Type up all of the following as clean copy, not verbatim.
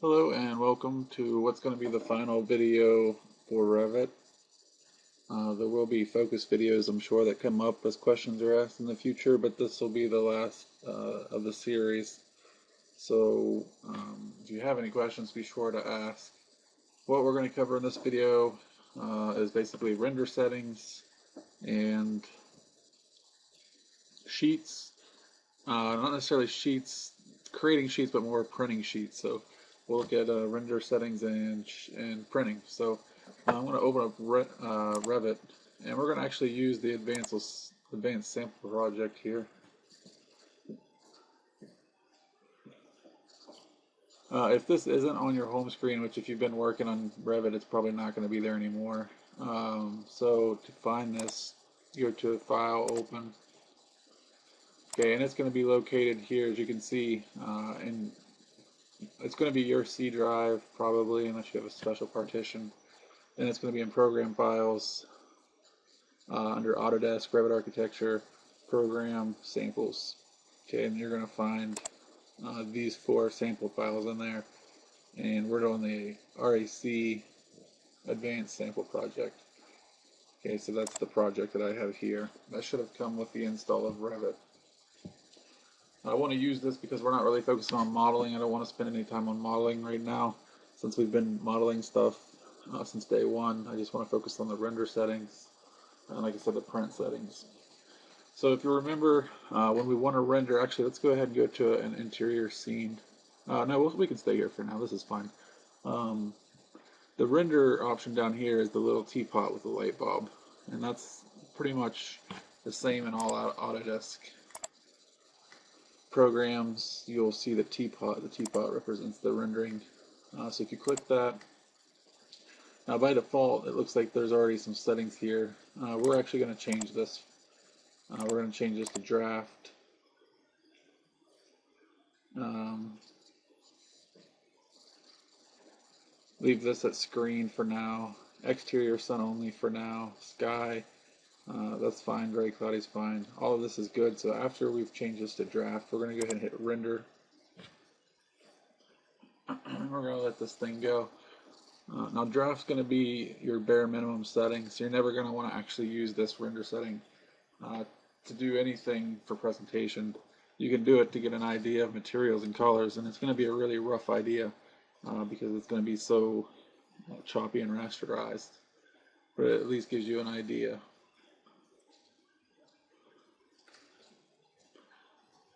Hello and welcome to what's going to be the final video for Revit. There will be focus videos, I'm sure, that come up as questions are asked in the future, but this will be the last of the series. So if you have any questions, be sure to ask. What we're going to cover in this video is basically render settings and sheets. Not necessarily sheets, creating sheets, but more printing sheets. So we'll look at render settings and printing. So I'm going to open up Revit, and we're going to actually use the advanced sample project here. If this isn't on your home screen, which if you've been working on Revit, it's probably not going to be there anymore. So to find this, you go to File, Open. Okay, and it's going to be located here, as you can see, and it's going to be your C drive probably, unless you have a special partition. And it's going to be in Program Files under Autodesk, Revit Architecture, Program, Samples. Okay, and you're going to find these 4 sample files in there, and we're doing the RAC Advanced Sample Project. Okay, so that's the project that I have here. That should have come with the install of Revit. I want to use this because we're not really focusing on modeling. I don't want to spend any time on modeling right now, since we've been modeling stuff since day one. I just want to focus on the render settings and, like I said, the print settings. So if you remember, when we want to render, actually let's go ahead and go to an interior scene. No, we can stay here for now. This is fine. The render option down here is the little teapot with the light bulb, and that's pretty much the same in all Autodesk programs. You'll see the teapot. The teapot represents the rendering. So if you click that, now by default it looks like there's already some settings here. We're actually going to change this. We're going to change this to draft. Leave this at screen for now. Exterior sun only for now. Sky, that's fine. Gray cloudy is fine. All of this is good. So after we've changed this to draft, we're going to go ahead and hit render. And we're going to let this thing go. Now draft's going to be your bare minimum setting, so you're never going to want to actually use this render setting to do anything for presentation. You can do it to get an idea of materials and colors, and it's going to be a really rough idea because it's going to be so choppy and rasterized, but it at least gives you an idea.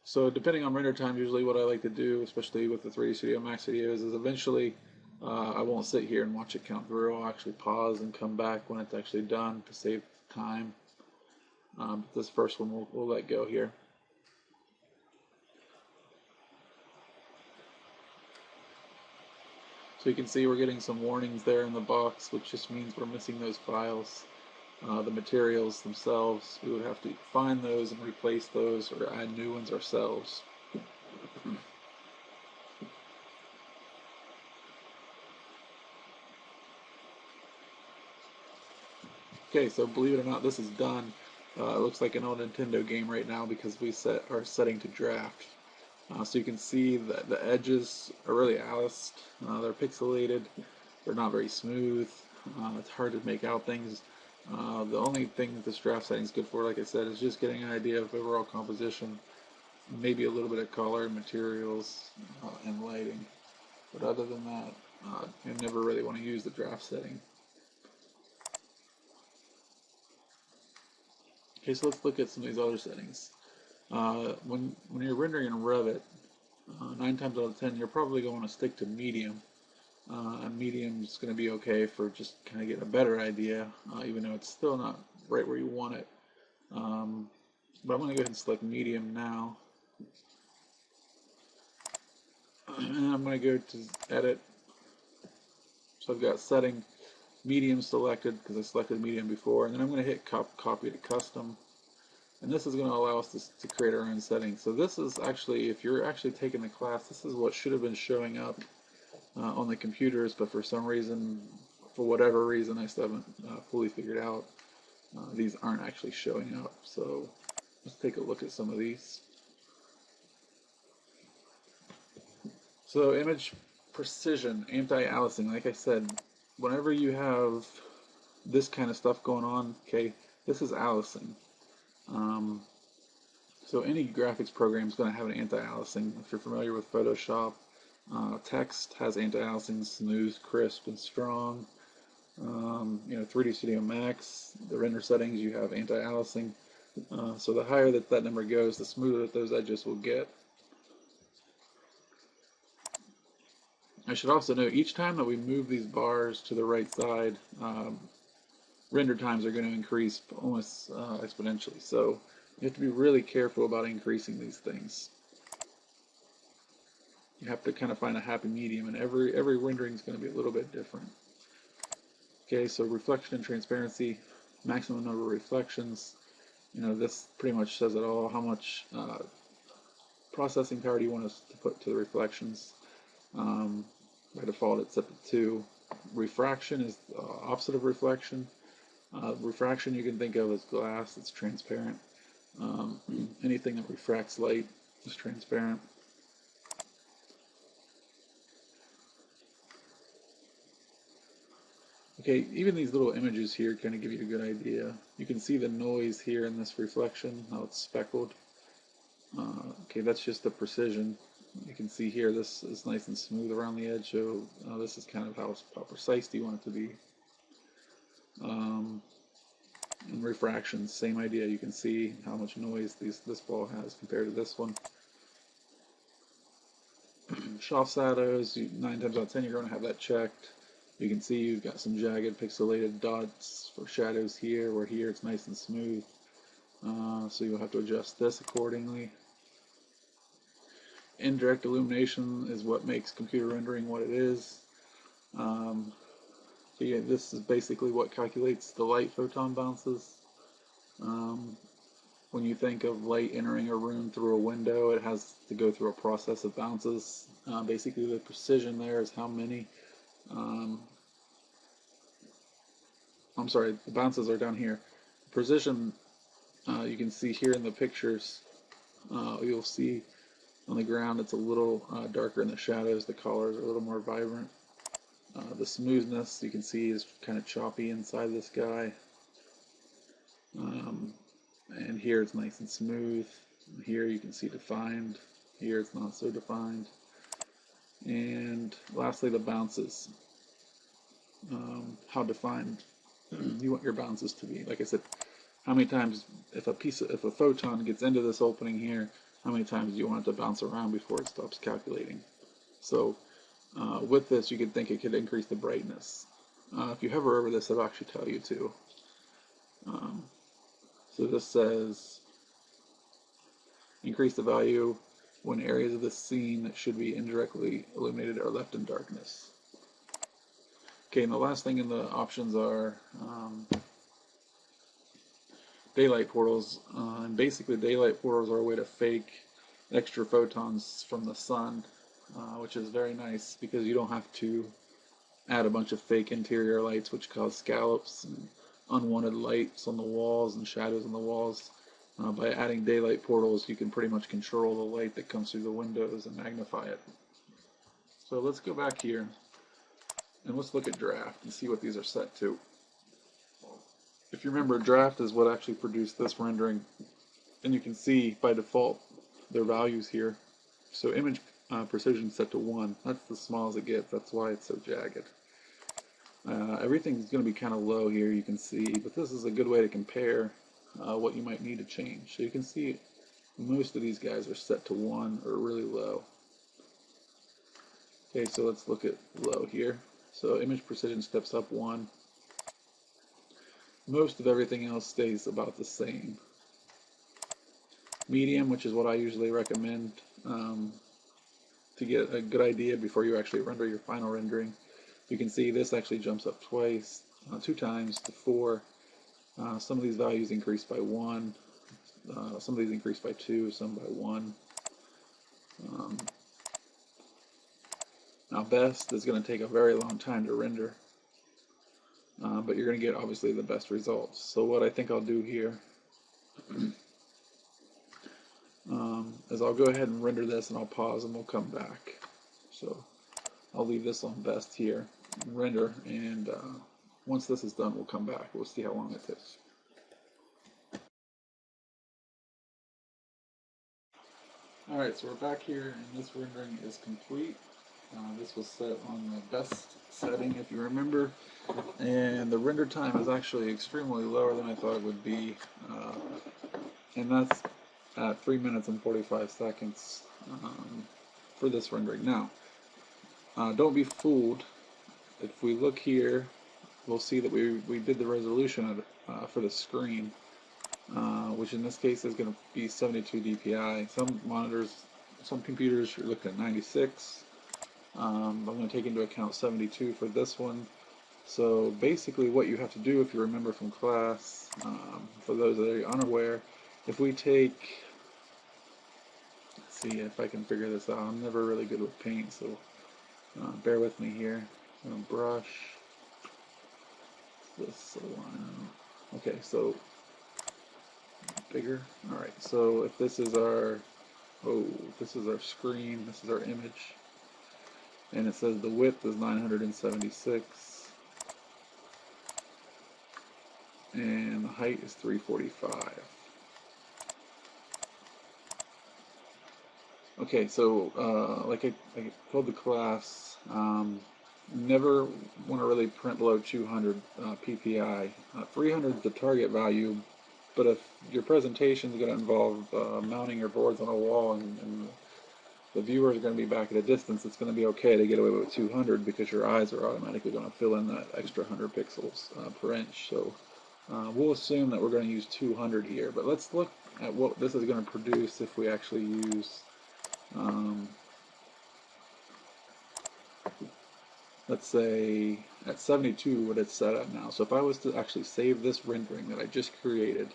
So depending on render time, usually what I like to do, especially with the 3D Studio Max videos, is eventually I won't sit here and watch it count through. I'll actually pause and come back when it's actually done to save time. But this first one we'll let go here. So you can see we're getting some warnings there in the box, which just means we're missing those files. The materials themselves, we would have to find those and replace those or add new ones ourselves. Okay, so believe it or not, this is done. It looks like an old Nintendo game right now because we set our setting to draft. So you can see that the edges are really calloused. They're pixelated. They're not very smooth. It's hard to make out things. The only thing that this draft setting is good for, like I said, is just getting an idea of overall composition, maybe a little bit of color, materials, and lighting. But other than that, you never really want to use the draft setting. Okay, so let's look at some of these other settings. When you're rendering in Revit, 9 times out of 10, you're probably going to stick to medium. And medium is going to be okay for just kind of getting a better idea, even though it's still not right where you want it. But I'm going to go ahead and select medium now. And I'm going to go to edit. So I've got setting medium selected because I selected medium before, and then I'm going to hit copy to custom. And this is going to allow us to create our own settings. So this is actually, if you're actually taking the class, this is what should have been showing up on the computers, but for some reason, for whatever reason, I still haven't fully figured out, these aren't actually showing up. So let's take a look at some of these. So image precision, anti-aliasing. Like I said, whenever you have this kind of stuff going on, okay, this is aliasing. So any graphics program is going to have an anti-aliasing. If you're familiar with Photoshop, text has anti-aliasing, smooth, crisp, and strong. 3D Studio Max, the render settings, you have anti-aliasing. So the higher that number goes, the smoother that those edges will get. I should also note, each time that we move these bars to the right side, render times are going to increase almost exponentially. So you have to be really careful about increasing these things. You have to kind of find a happy medium, and every rendering is going to be a little bit different. Okay, so reflection and transparency, maximum number of reflections. This pretty much says it all. How much processing power do you want us to put to the reflections? By default, it's set to 2. Refraction is the opposite of reflection. Refraction you can think of as glass. It's transparent. Anything that refracts light is transparent. Okay, even these little images here kind of give you a good idea. You can see the noise here in this reflection, how it's speckled. Okay, that's just the precision. You can see here this is nice and smooth around the edge, so this is kind of how precise do you want it to be. And refraction, same idea. You can see how much noise this ball has compared to this one. Soft shadows, 9 times out of 10 you're going to have that checked. You can see you've got some jagged pixelated dots for shadows here, where here it's nice and smooth. So you'll have to adjust this accordingly. Indirect illumination is what makes computer rendering what it is. So yeah, this is basically what calculates the light photon bounces. When you think of light entering a room through a window, it has to go through a process of bounces. Basically the precision there is how many I'm sorry, the bounces are down here. Precision, you can see here in the pictures, you'll see on the ground it's a little darker in the shadows, the colors are a little more vibrant. The smoothness you can see is kind of choppy inside this guy. And here it's nice and smooth. Here you can see defined. Here it's not so defined. And lastly, the bounces. How defined you want your bounces to be. Like I said, how many times, if a photon gets into this opening here, how many times do you want it to bounce around before it stops calculating? So with this, you could think it could increase the brightness. If you hover over this, it'll actually tell you to. So this says increase the value when areas of the scene that should be indirectly illuminated are left in darkness. Okay, and the last thing in the options are daylight portals. And basically, daylight portals are a way to fake extra photons from the sun, which is very nice because you don't have to add a bunch of fake interior lights which cause scallops and unwanted lights on the walls and shadows on the walls. By adding daylight portals, you can pretty much control the light that comes through the windows and magnify it. So let's go back here and let's look at draft and see what these are set to. If you remember, draft is what actually produced this rendering, and you can see by default their values here. So image precision set to 1. That's the smallest it gets. That's why it's so jagged. Everything's going to be kind of low here, you can see, but this is a good way to compare what you might need to change. So you can see most of these guys are set to 1 or really low. Okay, so let's look at low here. So image precision steps up 1. Most of everything else stays about the same. Medium, which is what I usually recommend to get a good idea before you actually render your final rendering. You can see this actually jumps up twice, 2 times to 4. Some of these values increase by 1. Some of these increase by 2, some by 1. Now best is going to take a very long time to render, but you're going to get obviously the best results. So what I think I'll do here is I'll go ahead and render this and I'll pause and we'll come back. So I'll leave this on best here and render, and once this is done, we'll come back. We'll see how long it takes. Alright, so we're back here, and this rendering is complete. This was set on the best setting, if you remember, and the render time is actually extremely lower than I thought it would be, and that's at 3 minutes and 45 seconds for this rendering. Now, don't be fooled. If we look here, we'll see that we did the resolution for the screen, which in this case is going to be 72 DPI. Some monitors, some computers, you're looking at 96. I'm going to take into account 72 for this one. So basically what you have to do, if you remember from class, for those that are unaware, if we take, let's see if I can figure this out. I'm never really good with paint, so bear with me here. I'm going to brush this line. Okay, so bigger. Alright, so if this is our, this is our screen, this is our image, and it says the width is 976, and the height is 345. Okay, so like I told the class, never want to really print below 200 PPI. 300 is the target value, but if your presentation is going to involve mounting your boards on a wall and the viewer is going to be back at a distance, it's going to be okay to get away with 200 because your eyes are automatically going to fill in that extra 100 pixels per inch. So we'll assume that we're going to use 200 here, but let's look at what this is going to produce if we actually use, let's say at 72 what it's set at now. So if I was to actually save this rendering that I just created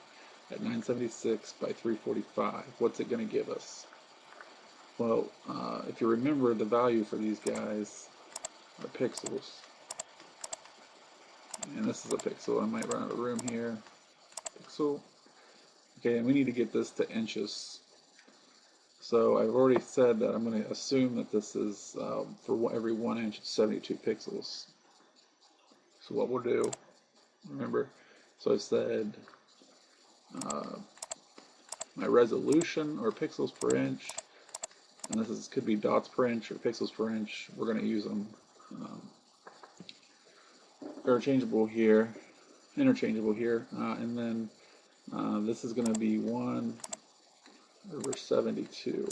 at 976 by 345, what's it going to give us? Well, if you remember, the value for these guys are pixels. And this is a pixel. I might run out of room here. Pixel. Okay, and we need to get this to inches. So I've already said that I'm going to assume that this is, for every 1 inch, it's 72 pixels. So what we'll do, remember, so I said my resolution, or pixels per inch, and this could be dots per inch or pixels per inch. We're going to use them interchangeable here, and then this is going to be 1 over 72,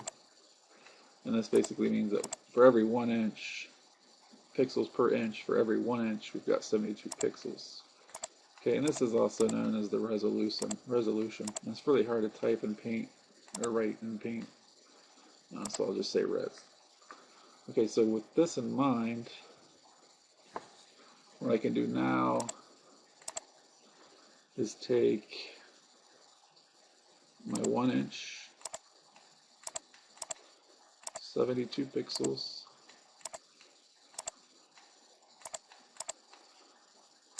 and this basically means that for every 1 inch, pixels per inch, for every 1 inch, we've got 72 pixels. Okay, and this is also known as the resolution. And it's really hard to type in Paint or write in Paint, so I'll just say res. Okay, so with this in mind, what I can do now is take my 1 inch, 72 pixels,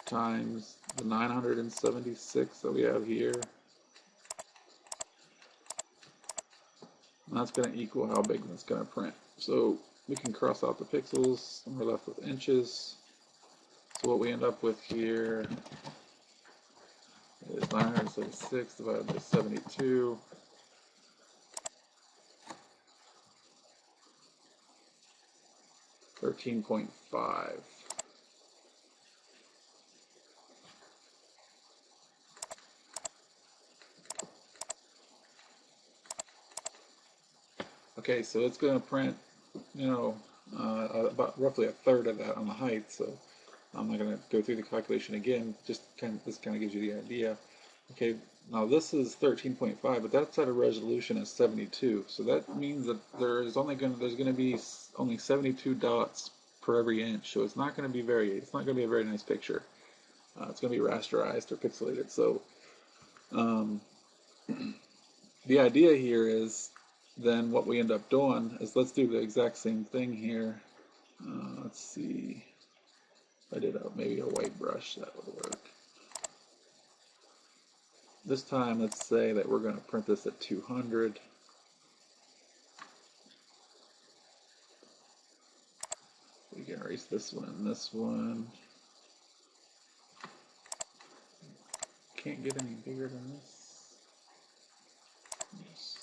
times the 976 that we have here, and that's going to equal how big that's going to print. So we can cross out the pixels, and we're left with inches. So what we end up with here is 976 divided by 72. $13.5. Okay, so it's going to print, about roughly a third of that on the height. So I'm not going to go through the calculation again. Just this kind of gives you the idea. Okay, now this is 13.5, but that's at a resolution of 72. So that means that there's going to be only 72 dots per every inch. So it's not going to be a very nice picture. It's going to be rasterized or pixelated. So the idea here is then what we end up doing is, let's do the exact same thing here. Let's see. If I did maybe a white brush, that would work. This time, let's say that we're going to print this at 200. We erase this one and this one. Can't get any bigger than this. Yes.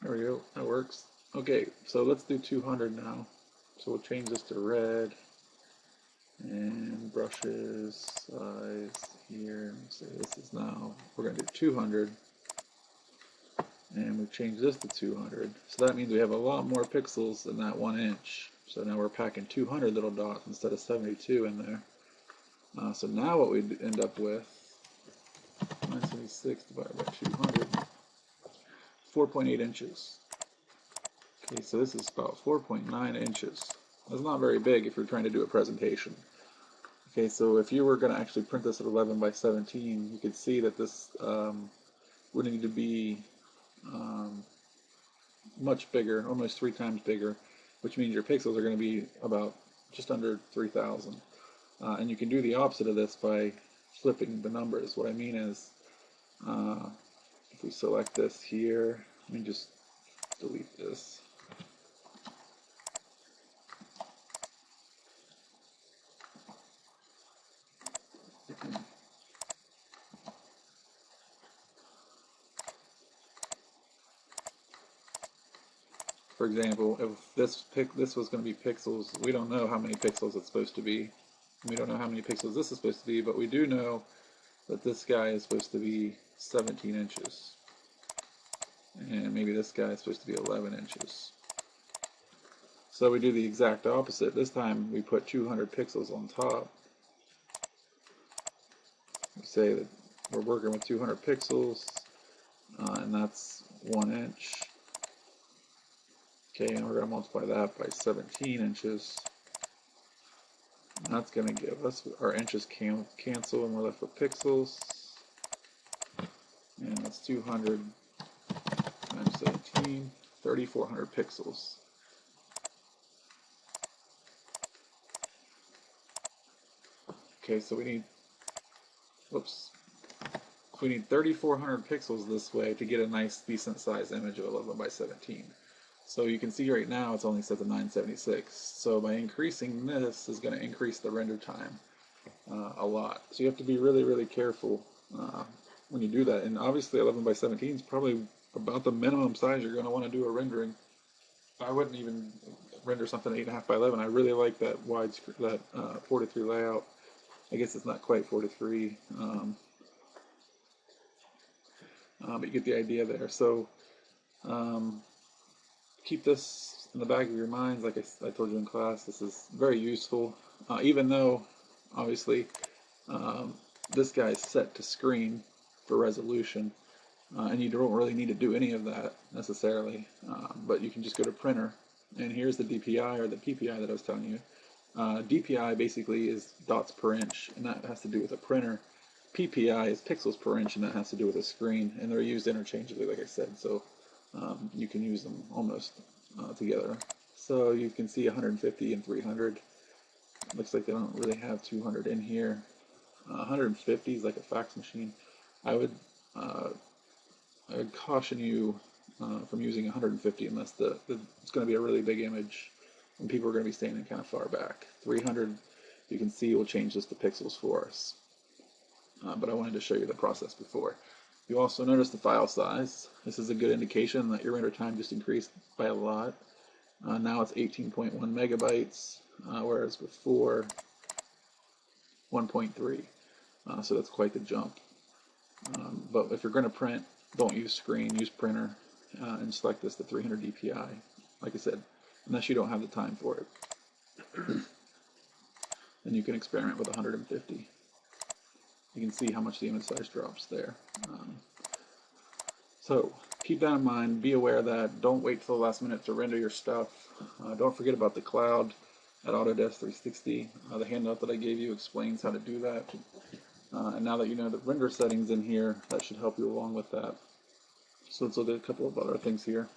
There we go, that works. Okay, so let's do 200 now. So we'll change this to red. And brushes, size here. So this is now, we're going to do 200. And we change this to 200. So that means we have a lot more pixels than that 1 inch. So now we're packing 200 little dots instead of 72 in there. So now what we end up with, 976 divided by 200, 4.8 inches. Okay, so this is about 4.9 inches. That's not very big if you're trying to do a presentation. Okay, so if you were going to actually print this at 11 by 17, you could see that this would need to be much bigger, almost 3 times bigger, which means your pixels are going to be about just under 3,000. And you can do the opposite of this by flipping the numbers. What I mean is, if we select this here, let me just delete this. For example, if this was going to be pixels, we don't know how many pixels it's supposed to be. We don't know how many pixels this is supposed to be, but we do know that this guy is supposed to be 17 inches. And maybe this guy is supposed to be 11 inches. So we do the exact opposite. This time we put 200 pixels on top. We say that we're working with 200 pixels, and that's 1 inch. Okay, and we're going to multiply that by 17 inches. And that's going to give us, our inches cancel, and we're left with pixels. And that's 200 times 17, 3,400 pixels. Okay, so we need, we need 3,400 pixels this way to get a nice, decent sized image of 11 by 17. So you can see right now it's only set to 976. So by increasing this is going to increase the render time a lot. So you have to be really, really careful when you do that. And obviously 11 by 17 is probably about the minimum size you're going to want to do a rendering. I wouldn't even render something 8.5 by 11. I really like that wide, that 4:3 layout. I guess it's not quite 4:3, but you get the idea there. So keep this in the back of your minds. Like I told you in class, this is very useful, even though obviously this guy is set to screen for resolution, and you don't really need to do any of that necessarily, but you can just go to printer, and here's the DPI or the PPI that I was telling you. DPI basically is dots per inch, and that has to do with a printer. PPI is pixels per inch, and that has to do with a screen, and they're used interchangeably, like I said, so you can use them almost together. So you can see 150 and 300. Looks like they don't really have 200 in here. 150 is like a fax machine. I would caution you from using 150 unless it's going to be a really big image and people are going to be standing kind of far back. 300, you can see, will change this to pixels for us. But I wanted to show you the process before. You also notice the file size. This is a good indication that your render time just increased by a lot. Now it's 18.1 megabytes, whereas before 1.3. So that's quite the jump. But if you're going to print, don't use screen, use printer, and select this to 300 DPI. Like I said, unless you don't have the time for it. Then you can experiment with 150. You can see how much the image size drops there. So keep that in mind. Be aware that don't wait till the last minute to render your stuff. Don't forget about the cloud at Autodesk 360. The handout that I gave you explains how to do that. And now that you know the render settings in here, that should help you along with that. So let's look at a couple of other things here.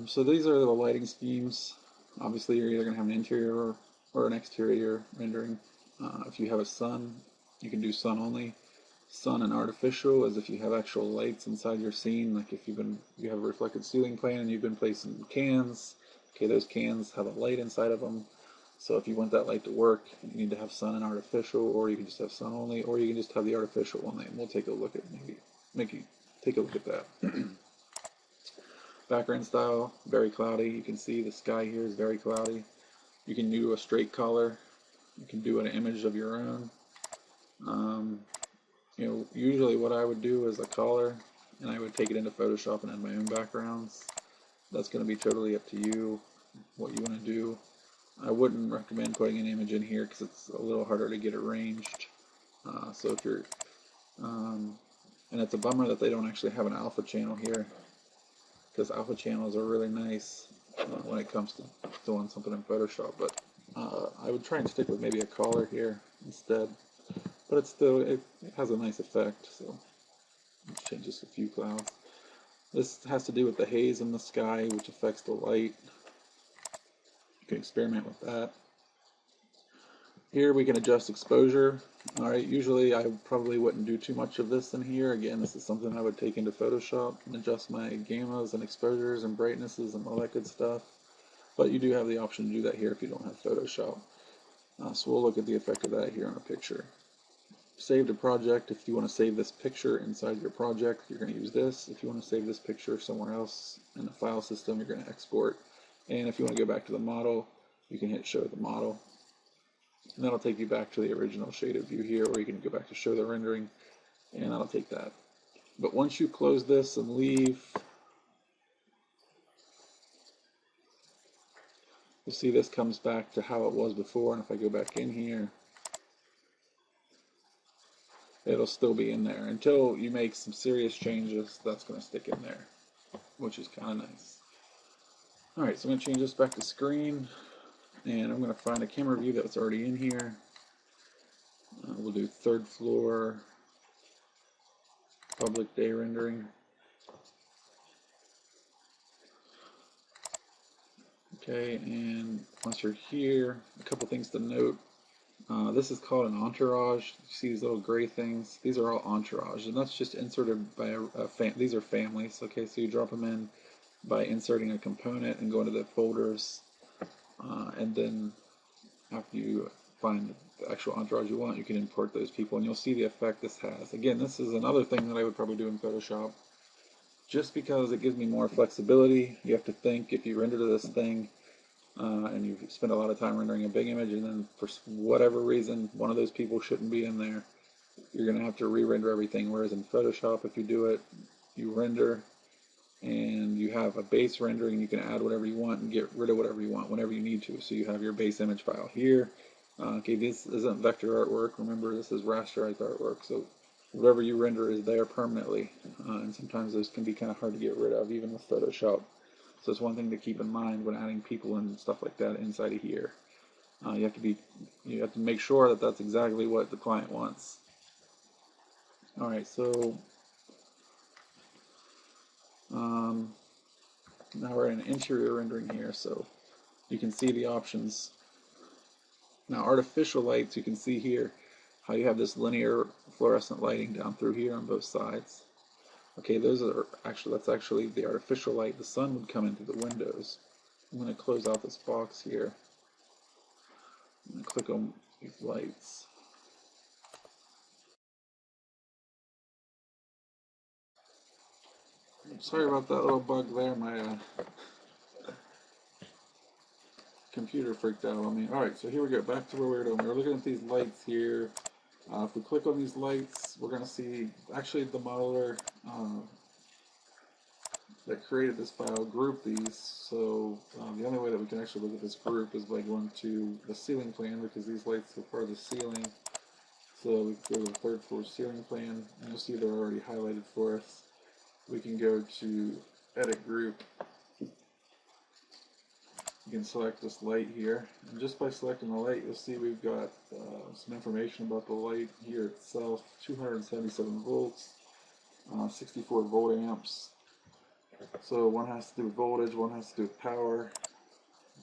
So these are the lighting schemes. Obviously, you're either going to have an interior or an exterior rendering. If you have a sun, you can do sun only. Sun and artificial as if you have actual lights inside your scene. Like if you have a reflected ceiling plan and you've been placing cans. Okay, those cans have a light inside of them. So if you want that light to work, you need to have sun and artificial, or you can just have sun only, or you can just have the artificial only. And we'll take a look at take a look at that. Background style, very cloudy. You can see the sky here is very cloudy. You can do a straight color. You can do an image of your own. Usually what I would do is a color, and I would take it into Photoshop and add my own backgrounds. That's going to be totally up to you, what you want to do. I wouldn't recommend putting an image in here because it's a little harder to get arranged. So if you're, and it's a bummer that they don't actually have an alpha channel here, because alpha channels are really nice when it comes to doing something in Photoshop. But I would try and stick with maybe a color here instead. But it has a nice effect. So let's change just a few clouds. This has to do with the haze in the sky, which affects the light. You can experiment with that. Here we can adjust exposure. Alright, usually I probably wouldn't do too much of this in here. Again, this is something I would take into Photoshop and adjust my gammas and exposures and brightnesses and all that good stuff. But you do have the option to do that here if you don't have Photoshop. So we'll look at the effect of that here on a picture. Save to project. If you want to save this picture inside your project, you're going to use this. If you want to save this picture somewhere else in the file system, you're going to export. And if you want to go back to the model, you can hit show the model. And that'll take you back to the original shaded view here, or you can go back to show the rendering, and that'll take that. But once you close this and leave, you'll see this comes back to how it was before. And if I go back in here, it'll still be in there. Until you make some serious changes, that's going to stick in there, which is kind of nice. Alright, so I'm going to change this back to screen, and I'm going to find a camera view that's already in here. We'll do third floor public day rendering. Okay, and once you're here, a couple things to note. This is called an entourage. You see these little gray things? These are all entourage, and that's just inserted by these are families. Okay, so you drop them in by inserting a component and go into the folders, and then after you find the actual entourage you want, you can import those people, and you'll see the effect this has. Again, this is another thing that I would probably do in Photoshop, just because it gives me more flexibility. You have to think, if you render this thing, and you spend a lot of time rendering a big image, and then for whatever reason one of those people shouldn't be in there, you're going to have to re-render everything. Whereas in Photoshop, if you do it, you render and you have a base rendering, you can add whatever you want and get rid of whatever you want whenever you need to. So you have your base image file here. Okay, this isn't vector artwork. Remember, this is rasterized artwork. So whatever you render is there permanently, and sometimes those can be kind of hard to get rid of, even with Photoshop. So it's one thing to keep in mind when adding people and stuff like that inside of here. You have to make sure that that's exactly what the client wants. All right, so now we're in interior rendering here, so you can see the options. Now, artificial lights, you can see here how you have this linear fluorescent lighting down through here on both sides. Okay, that's actually the artificial light. The sun would come in through the windows. I'm going to close out this box here. I'm going to click on these lights. Sorry about that little bug there. My computer freaked out on me. Alright, so here we go. Back to where we were doing. We're looking at these lights here. If we click on these lights, we're going to see actually the modeler that created this file grouped these. So the only way that we can actually look at this group is by going to the ceiling plan, because these lights are part of the ceiling. So we go to the third floor ceiling plan, and you'll see they're already highlighted for us. We can go to edit group. You can select this light here, and just by selecting the light, you'll see we've got some information about the light here itself. 277 volts, 64 volt amps. So one has to do with voltage, one has to do with power.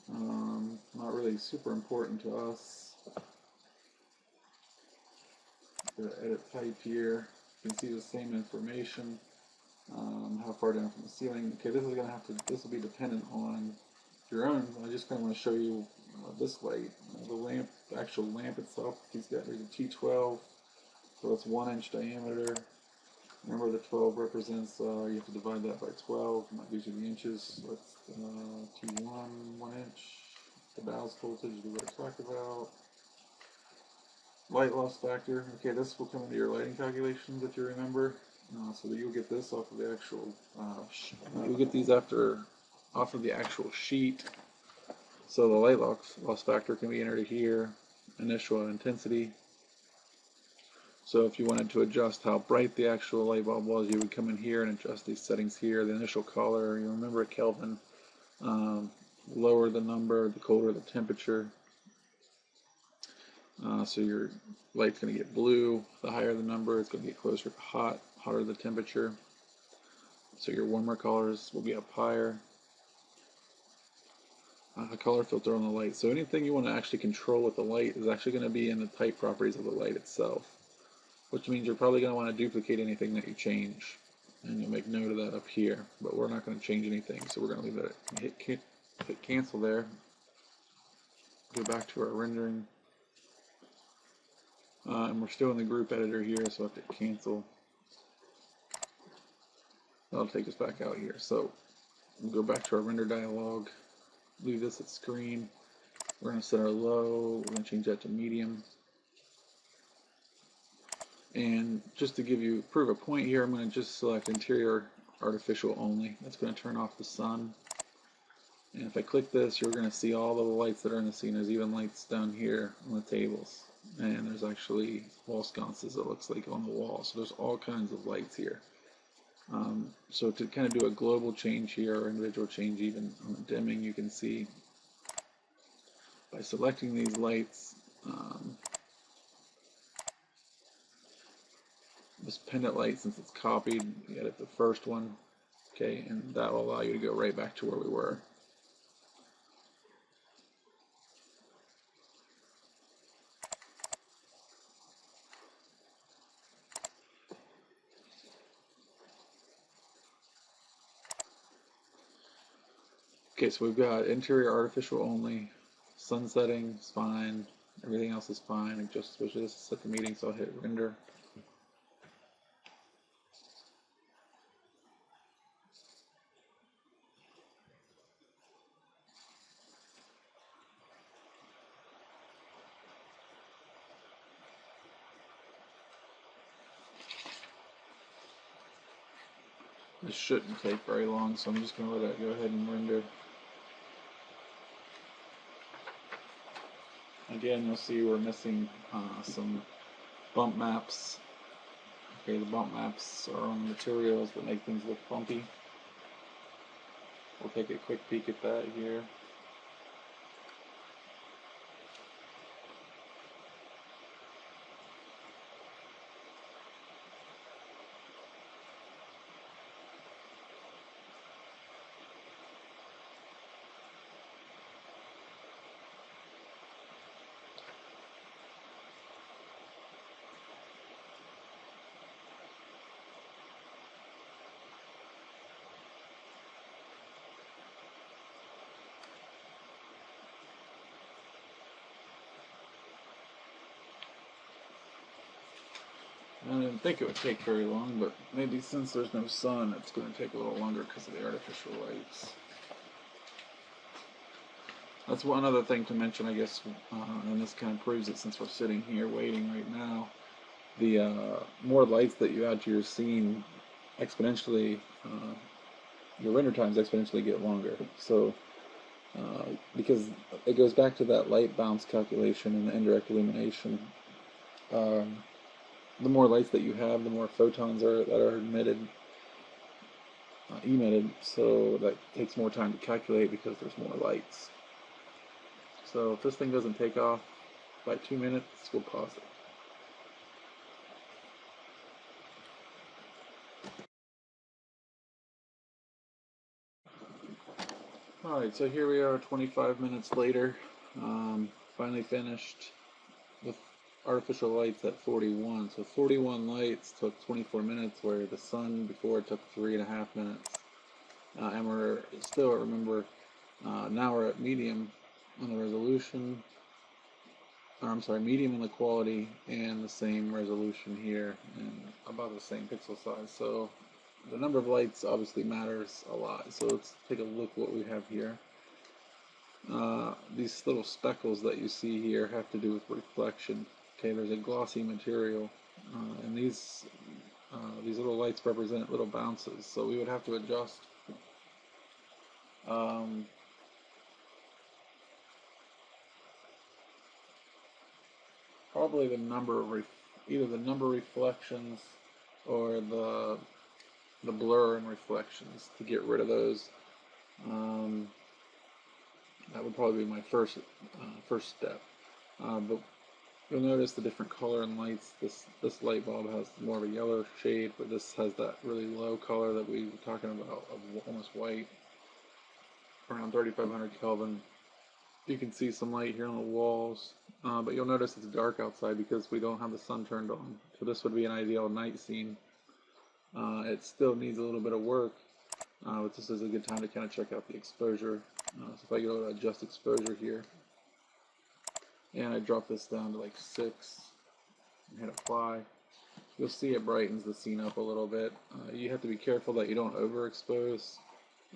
Not really super important to us. The edit type here. You can see the same information. How far down from the ceiling. Okay, this is gonna have to. This will be dependent on your own. I just kind of want to show you this light, the lamp, the actual lamp itself. He's got there's a T12, so it's 1 inch diameter. Remember, the 12 represents. You have to divide that by 12, and that gives you the inches. So it's T1, 1 inch. The ballast voltage is what I talked about. Light loss factor. Okay, this will come into your lighting calculations if you remember. So that you'll get this off of the actual. You'll get these off of the actual sheet. So the light loss factor can be entered here. Initial intensity. So if you wanted to adjust how bright the actual light bulb was, you would come in here and adjust these settings here. The initial color, you remember Kelvin. Lower the number, the colder the temperature. So your light's going to get blue. The higher the number, it's going to get closer to hot. Hotter the temperature. So your warmer colors will be up higher. Color filter on the light. So anything you want to actually control with the light is actually going to be in the type properties of the light itself, which means you're probably going to want to duplicate anything that you change, and you'll make note of that up here. But we're not going to change anything, so we're going to leave it. Hit cancel there. Go back to our rendering. And we're still in the group editor here, so I have to cancel. That'll take us back out here. So we'll go back to our render dialog, leave this at screen. We're going to set our low, we're going to change that to medium. And just to prove a point here, I'm going to just select interior artificial only. That's going to turn off the sun. And if I click this, you're going to see all of the lights that are in the scene. There's even lights down here on the tables. And there's actually wall sconces, it looks like, on the wall. So there's all kinds of lights here. So to kind of do a global change here, or individual change even on the dimming, you can see by selecting these lights, this pendant light, since it's copied, you edit the first one, okay, and that will allow you to go right back to where we were. Okay, so we've got interior artificial only, sun setting is fine, everything else is fine. I just switches to set the meeting, so I'll hit render. This shouldn't take very long, so I'm just going to let it go ahead and render. Again, you'll see we're missing some bump maps. Okay, the bump maps are on materials that make things look bumpy. We'll take a quick peek at that here. I didn't think it would take very long, but maybe since there's no sun, it's going to take a little longer because of the artificial lights. That's one other thing to mention, I guess, and this kind of proves it since we're sitting here waiting right now. The more lights that you add to your scene, exponentially, your render times exponentially get longer. So, because it goes back to that light bounce calculation and the indirect illumination. The more lights that you have, the more photons that are emitted. So that takes more time to calculate because there's more lights. So if this thing doesn't take off by 2 minutes, we'll pause it. Alright, so here we are 25 minutes later. Finally finished with artificial lights at 41. So 41 lights took 24 minutes, where the sun before took 3.5 minutes. And we're still, remember, now we're at medium on the resolution, or I'm sorry, medium in the quality, and the same resolution here, and about the same pixel size. So the number of lights obviously matters a lot. So let's take a look what we have here. These little speckles that you see here have to do with reflection. Okay, there's a glossy material, and these little lights represent little bounces. So we would have to adjust probably the number of either the number of reflections or the blur and reflections to get rid of those. That would probably be my first step. But you'll notice the different color and lights. This light bulb has more of a yellow shade, but this has that really low color that we were talking about, of almost white, around 3500 Kelvin. You can see some light here on the walls, but you'll notice it's dark outside because we don't have the sun turned on. So this would be an ideal night scene. It still needs a little bit of work, but this is a good time to kind of check out the exposure. So if I go to adjust exposure here, and I drop this down to like 6, and hit apply, you'll see it brightens the scene up a little bit. You have to be careful that you don't overexpose,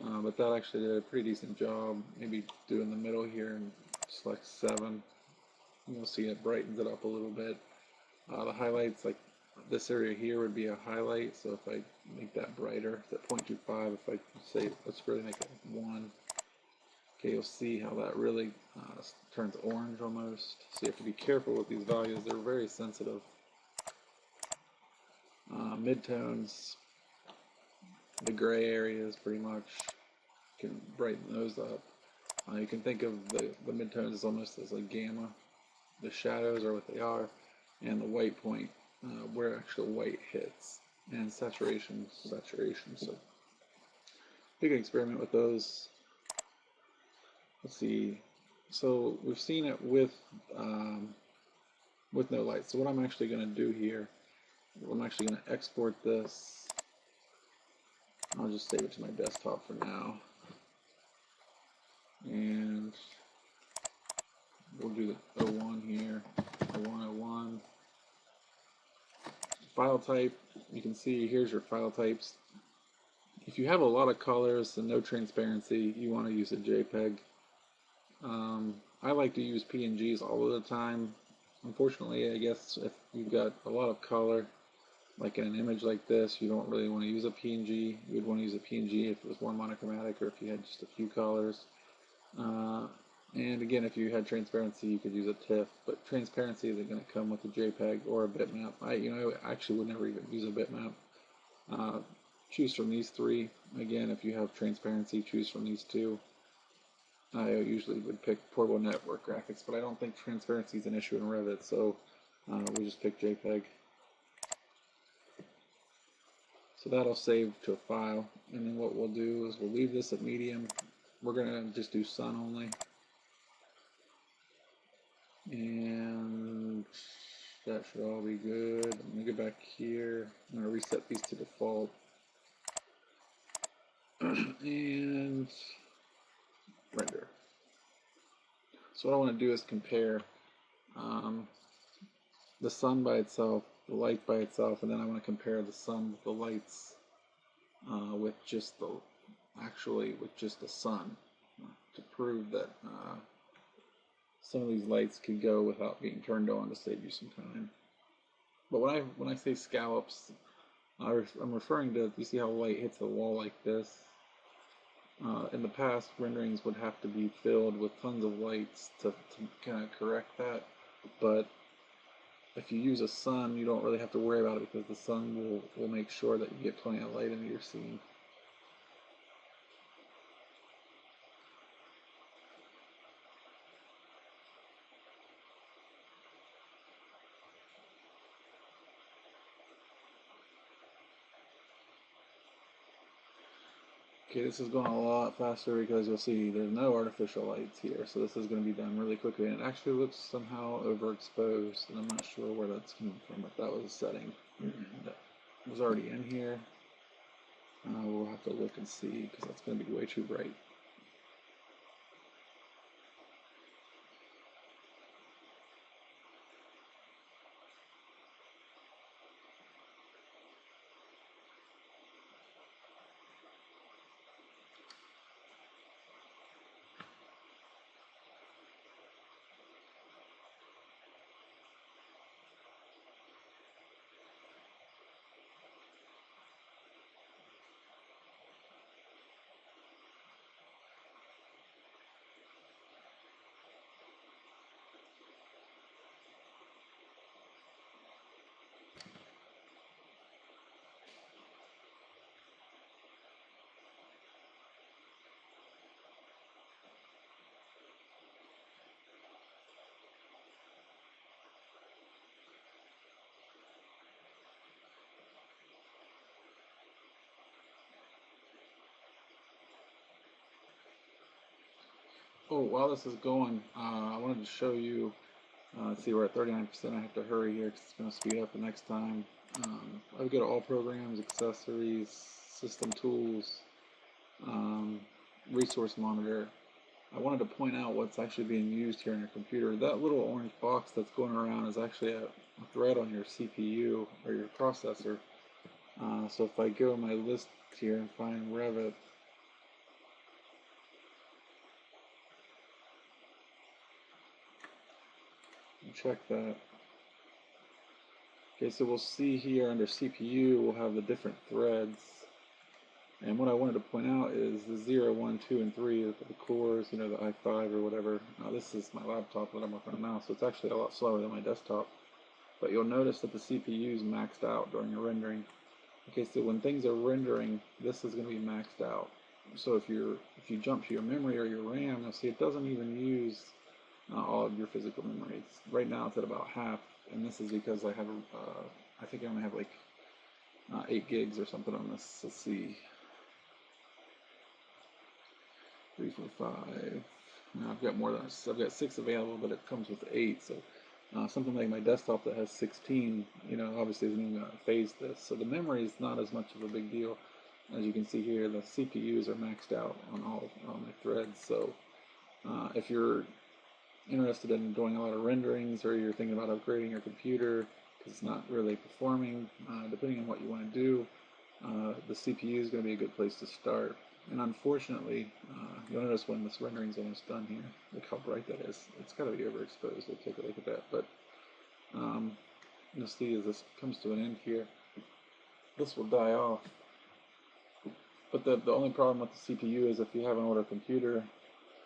but that actually did a pretty decent job. Maybe do in the middle here and select 7. You'll see it brightens it up a little bit. The highlights, like this area here, would be a highlight. So if I make that brighter, it's at 0.25. If I say, let's really make it 1. Okay, you'll see how that really turns orange almost. So you have to be careful with these values. They're very sensitive. Midtones, the gray areas pretty much, you can brighten those up. You can think of the midtones as almost as like gamma. The shadows are what they are, and the white point where actual white hits, and saturation. So you can experiment with those. Let's see. So we've seen it with no light. So what I'm actually going to do here, I'm actually going to export this. I'll just save it to my desktop for now, and we'll do the 01 here, 0101. File type, you can see here's your file types. If you have a lot of colors and no transparency, you want to use a JPEG. I like to use PNGs all of the time. Unfortunately, I guess if you've got a lot of color, like in an image like this, you don't really want to use a PNG. You would want to use a PNG if it was more monochromatic, or if you had just a few colors. And again, if you had transparency, you could use a TIFF, but transparency isn't going to come with a JPEG or a bitmap. I actually would never even use a bitmap. Choose from these 3. Again, if you have transparency, choose from these 2. I usually would pick portable network graphics, but I don't think transparency is an issue in Revit, so we just pick JPEG. So that'll save to a file, and then what we'll do is we'll leave this at medium. We're going to just do sun only. And that should all be good. I'm going to go back here. I'm going to reset these to default. And render. So what I want to do is compare the sun by itself, the light by itself, and then I want to compare the sun with the lights with just the sun, to prove that some of these lights could go without being turned on to save you some time. But when I say scallops, I'm referring to, you see how light hits the wall like this? In the past, renderings would have to be filled with tons of lights to kind of correct that, but if you use a sun, you don't really have to worry about it, because the sun will make sure that you get plenty of light into your scene. Okay, this is going a lot faster because you'll see there's no artificial lights here, so this is going to be done really quickly, and it actually looks somehow overexposed, and I'm not sure where that's coming from, but that was a setting that was already in here. We'll have to look and see because that's going to be way too bright. Oh, while this is going, I wanted to show you, let's see, we're at 39%. I have to hurry here because it's going to speed up the next time. I would go to all programs, accessories, system tools, resource monitor. I wanted to point out what's actually being used here on your computer. That little orange box that's going around is actually a thread on your CPU or your processor. So if I go to my list here and find Revit, and check that. Okay, so we'll see here under CPU, we'll have the different threads. And what I wanted to point out is the 0, 1, 2, and 3 of the cores, you know, the i5 or whatever. Now this is my laptop that I'm working on now, so it's actually a lot slower than my desktop. But you'll notice that the CPU is maxed out during the rendering. Okay, so when things are rendering, this is going to be maxed out. So if you jump to your memory or your RAM, you'll see it doesn't even use all of your physical memory. Right now it's at about half, and this is because I have, I think I only have like 8 gigs or something on this. Let's see. 3, 4, 5. Now I've got more than I've got 6 available, but it comes with 8. So something like my desktop that has 16, you know, obviously isn't even going to phase this. So the memory is not as much of a big deal. As you can see here, the CPUs are maxed out on all my threads. So if you're interested in doing a lot of renderings, or you're thinking about upgrading your computer because it's not really performing, depending on what you want to do, the CPU is going to be a good place to start. And unfortunately, you'll notice when this rendering is almost done here, look how bright that is. It's got to be overexposed. We'll take a look at that. But you'll see as this comes to an end here, this will die off. But the only problem with the CPU is if you have an older computer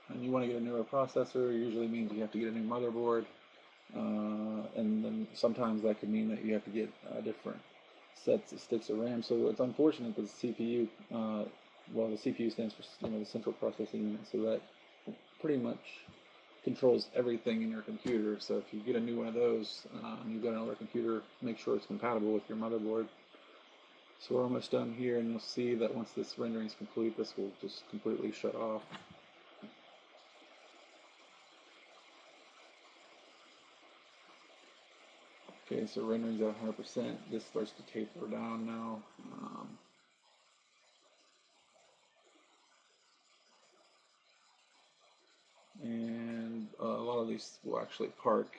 and you want to get a newer processor, it usually means you have to get a new motherboard. And then sometimes that could mean that you have to get different sets of sticks of RAM. So it's unfortunate that the CPU, well, the CPU stands for, you know, the central processing unit, so that pretty much controls everything in your computer. So if you get a new one of those and you've got an older computer, make sure it's compatible with your motherboard. So we're almost done here, and you'll see that once this rendering is complete, this will just completely shut off. Okay, so rendering's at 100%. This starts to taper down now. And a lot of these will actually park.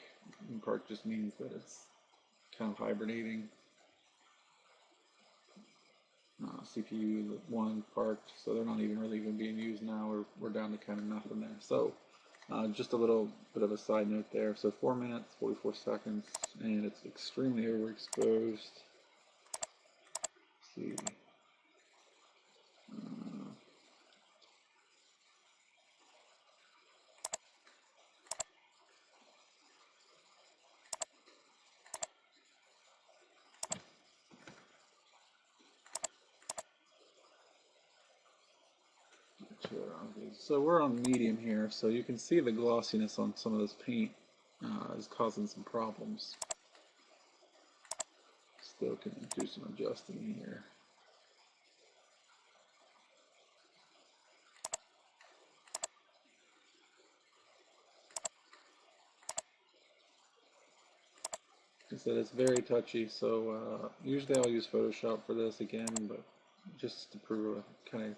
And park just means that it's kind of hibernating. CPU 1 parked, so they're not even really being used now. We're down to kind of nothing there. So just a little bit of a side note there. So 4 minutes, 44 seconds, and it's extremely overexposed. Let's see. So we're on medium here, so you can see the glossiness on some of this paint is causing some problems. Still can do some adjusting here. I said it's very touchy, so usually I'll use Photoshop for this again, but just to prove kind of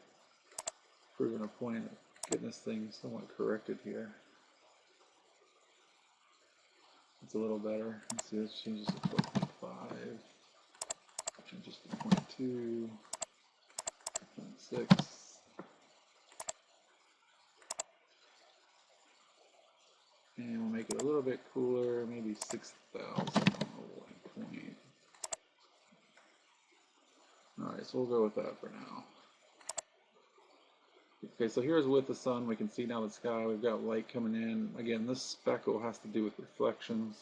proving a point of getting this thing somewhat corrected here. It's a little better. Let's see, let's change this to 12.5, change this to 0.2, 0.6. And we'll make it a little bit cooler, maybe 6,000 on the white point. Alright, so we'll go with that for now. Okay, so here's with the sun. We can see now the sky. We've got light coming in. Again, this speckle has to do with reflections.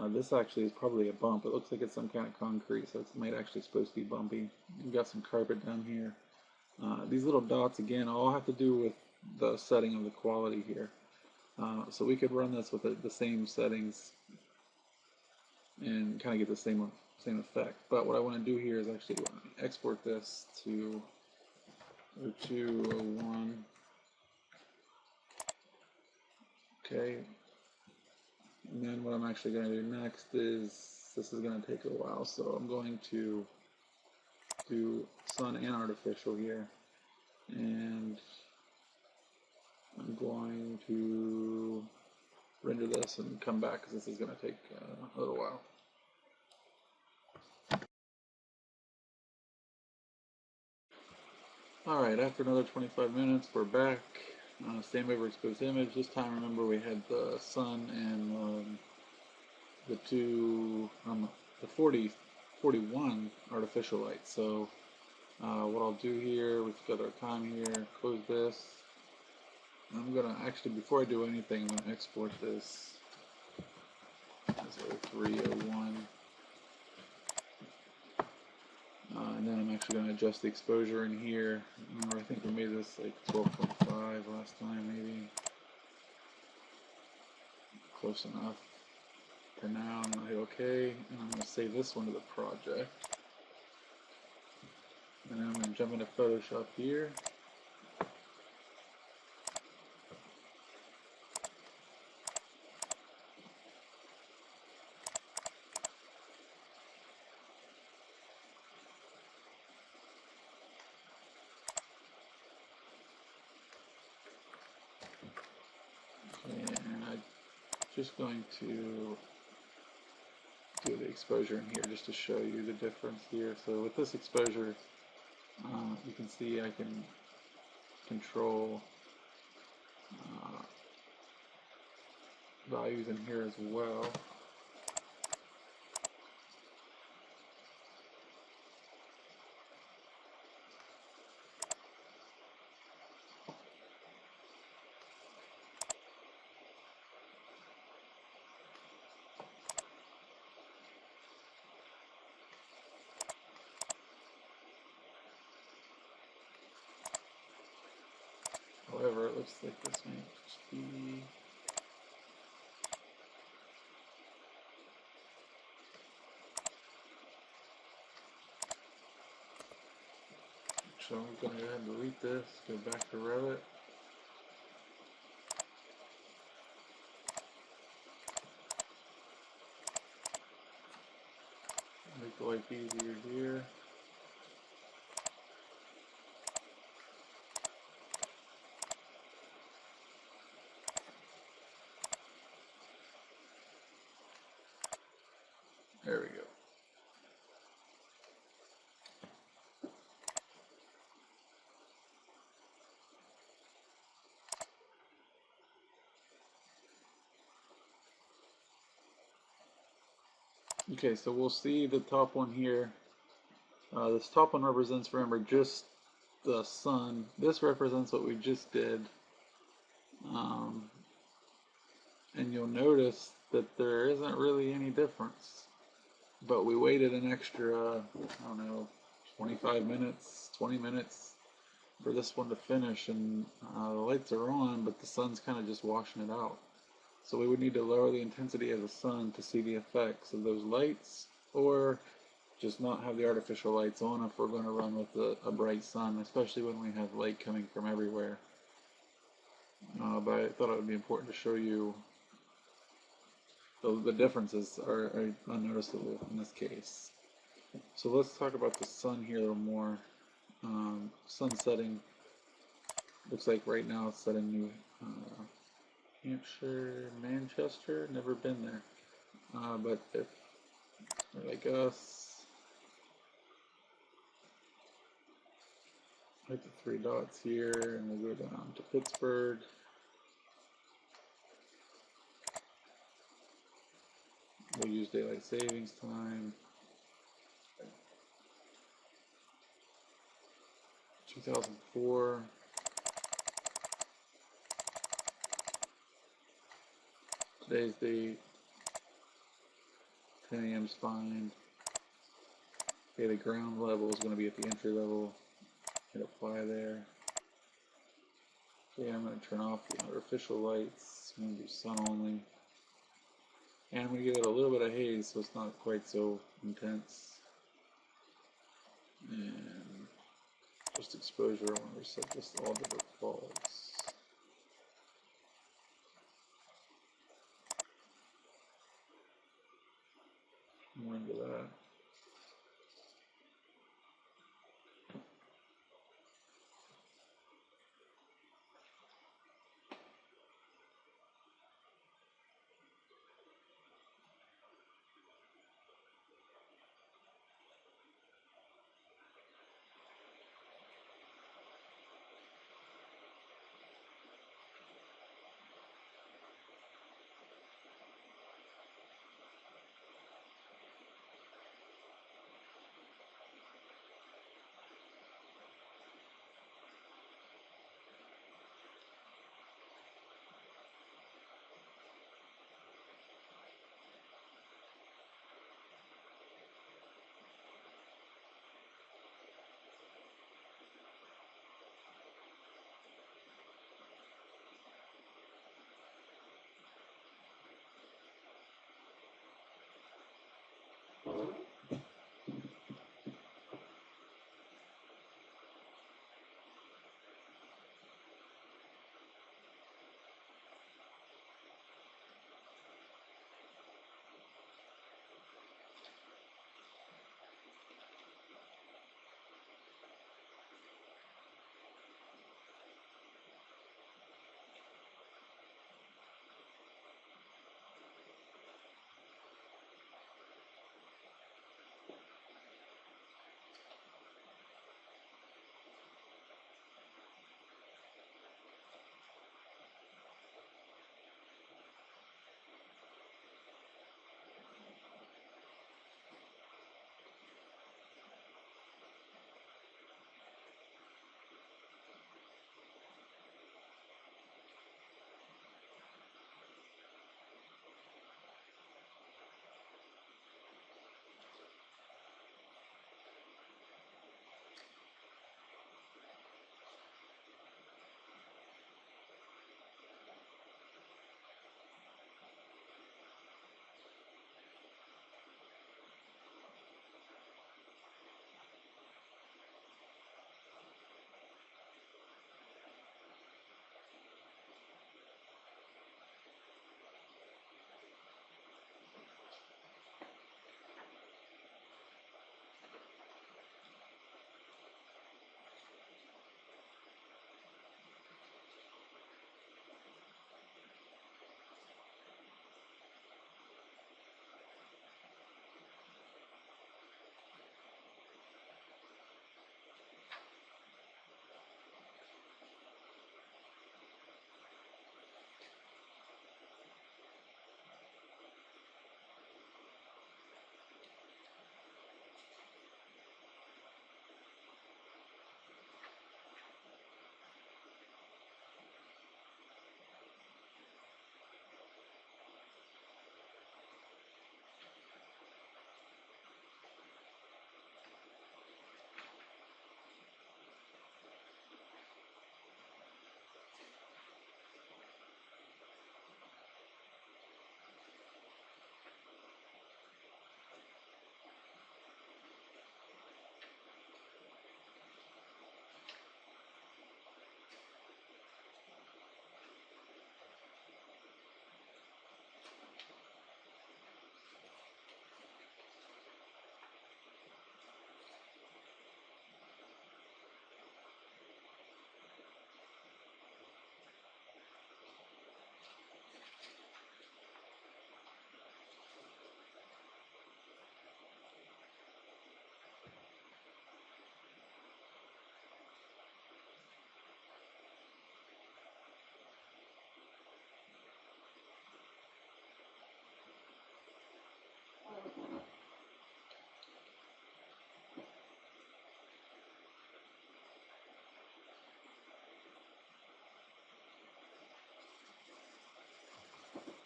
This actually is probably a bump. It looks like it's some kind of concrete, so it's might actually supposed to be bumpy. We've got some carpet down here. These little dots, again, all have to do with the setting of the quality here. So we could run this with the same settings and kind of get the same effect. But what I want to do here is actually export this to 0201. Okay. And then what I'm actually going to do next is, this is going to take a while, so I'm going to do sun and artificial here. And I'm going to render this and come back because this is going to take a little while. Alright, after another 25 minutes, we're back. Same overexposed image. This time, remember, we had the sun and the 41 artificial light. So what I'll do here, we've got our time here, close this. I'm going to actually, before I do anything, I'm going to export this as 0301. And then I'm actually going to adjust the exposure in here. Remember, I think we made this like 12.5 last time, maybe. Close enough. For now, I'm going to hit OK, and I'm going to save this one to the project. And then I'm going to jump into Photoshop here. And I'm just going to do the exposure in here just to show you the difference here. So with this exposure, you can see I can control values in here as well. However, it looks like this might just be so I'm going to go ahead and delete this, go back to Revit. Make the life easier here. There we go. Okay, so we'll see the top one here. This top one represents, remember, just the sun. This represents what we just did. And you'll notice that there isn't really any difference. But we waited an extra, I don't know, 25 minutes, 20 minutes for this one to finish, and the lights are on, but the sun's kind of just washing it out. So we would need to lower the intensity of the sun to see the effects of those lights, or just not have the artificial lights on if we're going to run with a bright sun, especially when we have light coming from everywhere. But I thought it would be important to show you So the differences are unnoticeable in this case. So let's talk about the sun here a little more. Sun setting looks like right now it's set in New Hampshire, Manchester. Never been there, but if you're like us, hit the three dots here, and we'll go down to Pittsburgh. We'll use daylight savings time. 2004. Today's date. 10 a.m. is fine. Okay, the ground level is going to be at the entry level. Hit apply there. Okay, I'm going to turn off the artificial lights. I'm going to do sun only. And I'm going to give it a little bit of haze so it's not quite so intense. And just exposure, I want to reset this all to defaults. More into that.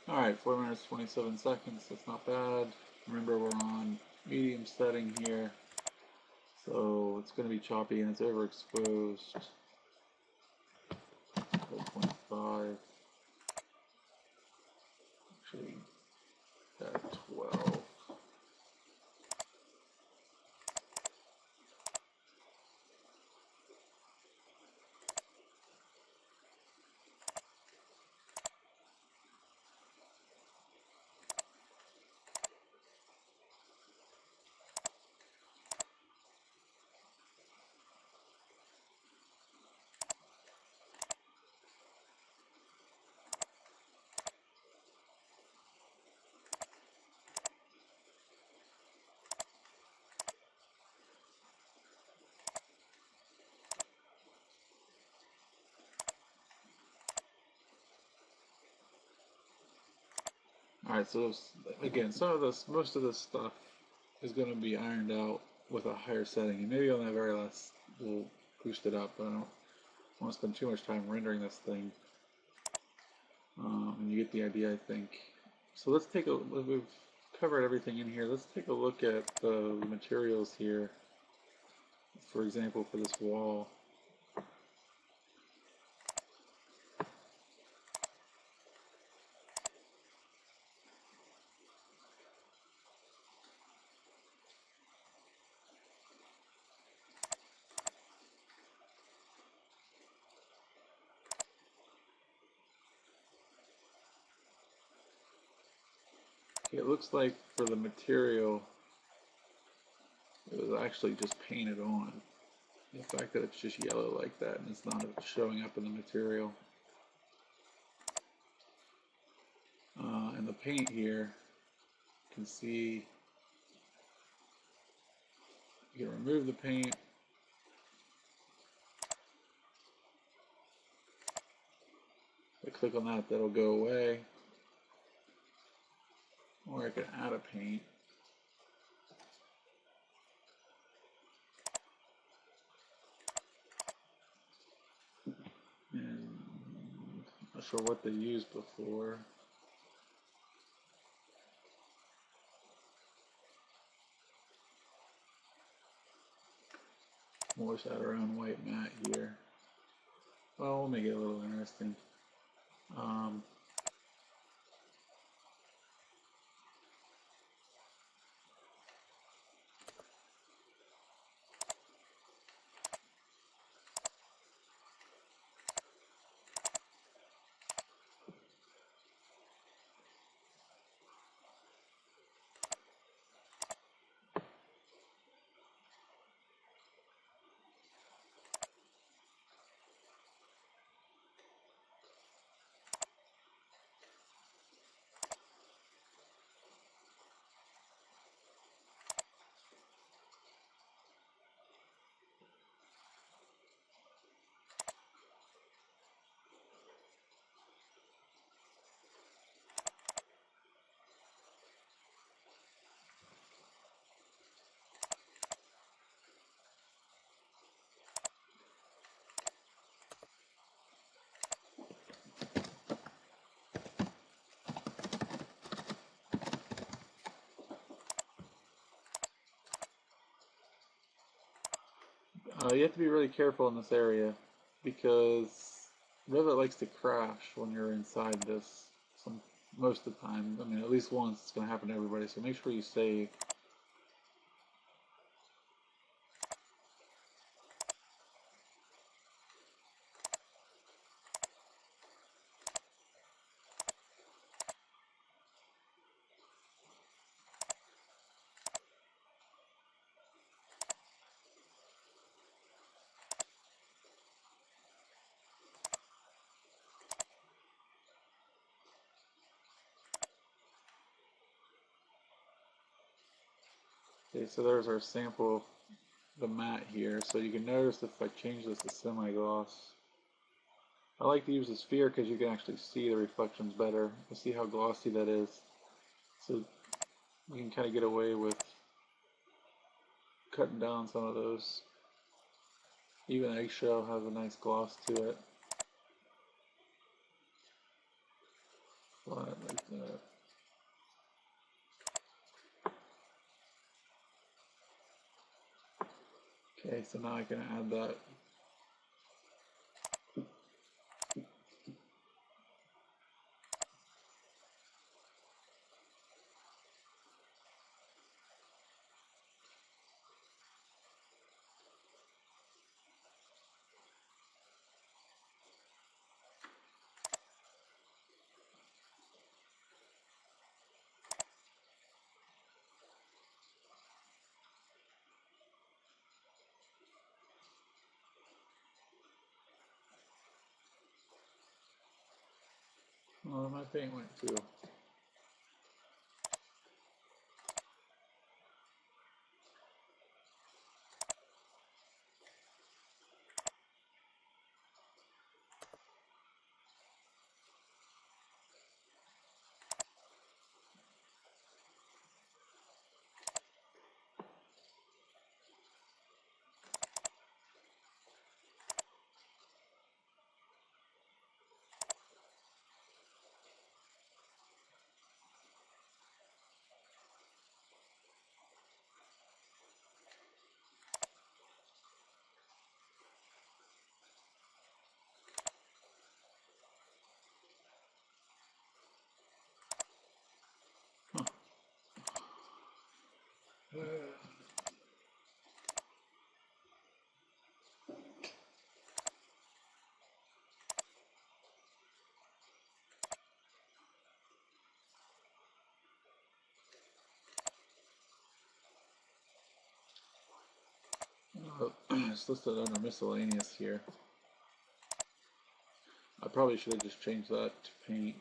Alright, 4 minutes 27 seconds, that's not bad. Remember we're on medium setting here, so it's going to be choppy and it's overexposed. 4.5, actually at 12. Alright, so again, most of this stuff is going to be ironed out with a higher setting, and maybe on that very last we'll boost it up, but I don't want to spend too much time rendering this thing. And you get the idea, I think. So we've covered everything in here. Let's take a look at the materials here. For example, for this wall. It looks like for the material, it was actually just painted on. The fact that it's just yellow like that and it's not showing up in the material. And the paint here, you can see, you can remove the paint. If I click on that, that'll go away. Or I could add a paint. And I'm not sure what they used before. We'll just add our own white mat here. Well, we'll make it a little interesting. You have to be really careful in this area because Revit likes to crash when you're inside this most of the time. I mean, at least once it's going to happen to everybody, so make sure you save. Okay, so there's our sample of the mat here. So you can notice if I change this to semi-gloss, I like to use the sphere because you can actually see the reflections better. You see how glossy that is. So we can kind of get away with cutting down some of those. Even eggshell has a nice gloss to it. flat like that. Okay, so now I can add that. Oh, my paint went too. Huh. It's listed under miscellaneous here. I probably should have just changed that to paint,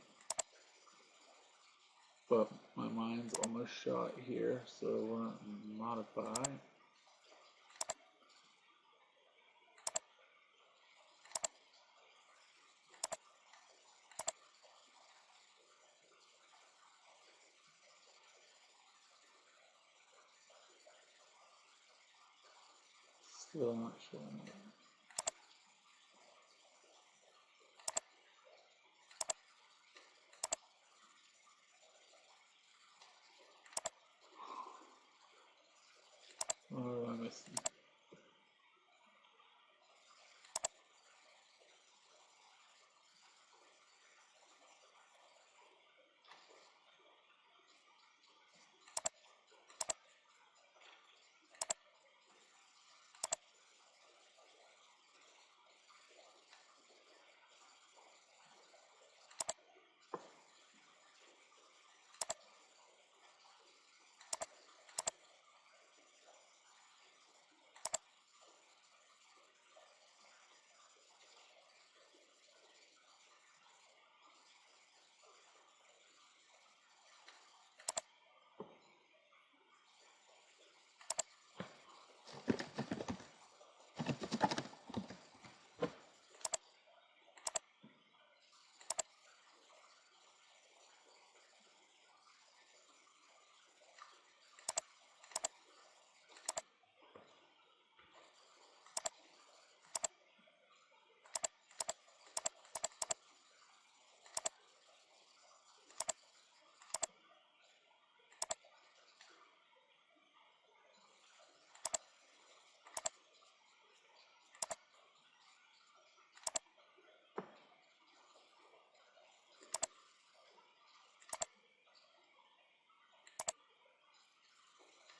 but my mind's almost shot here, so we're gonna modify. Still not showing it. What am I missing?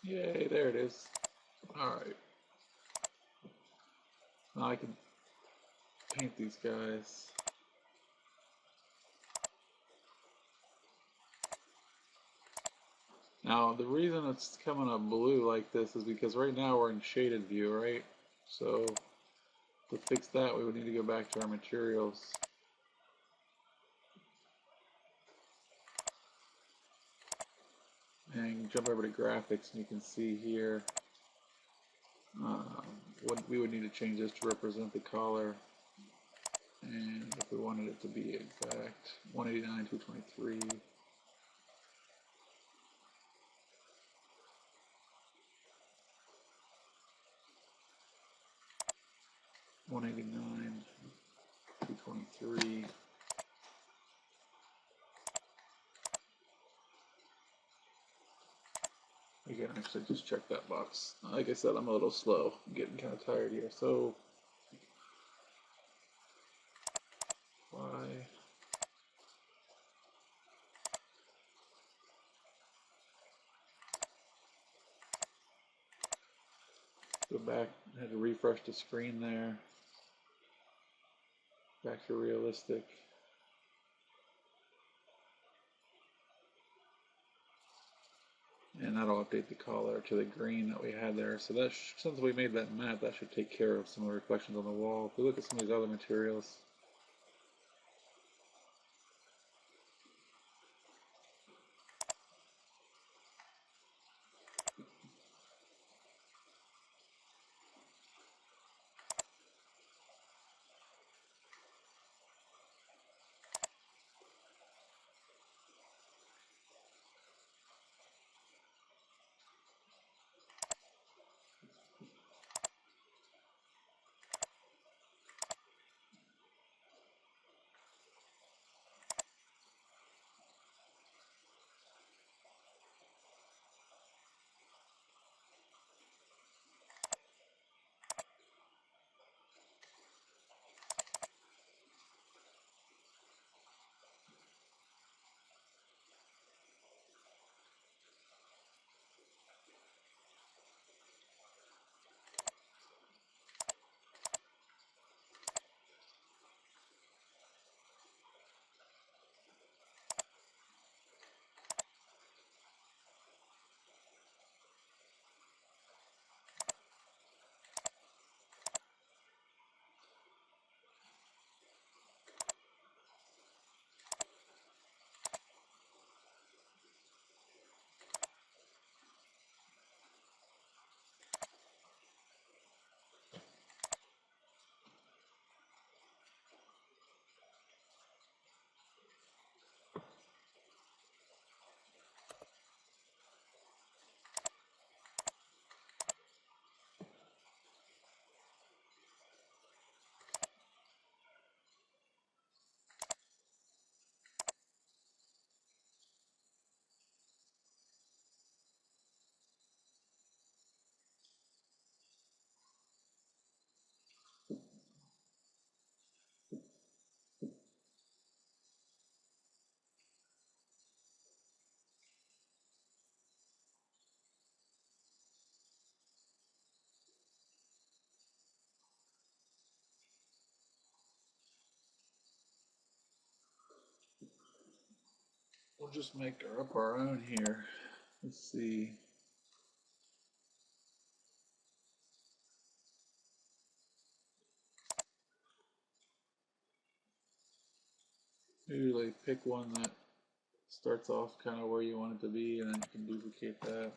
Yay, there it is. Alright. Now I can paint these guys. Now, the reason it's coming up blue like this is because right now we're in shaded view, right? So, to fix that, we would need to go back to our materials. And jump over to graphics, and you can see here what we would need to change this to represent the collar. And if we wanted it to be exact, 189, 223. $189, $223. You can actually just check that box. Like I said, I'm a little slow. I'm getting kind of tired here. So, why? Go back. I had to refresh the screen there. Back to realistic. And that'll update the color to the green that we had there. So that since we made that map, that should take care of some of the reflections on the wall. If we look at some of these other materials, we'll just make up our own here. Let's see. Usually pick one that starts off kind of where you want it to be, and then you can duplicate that.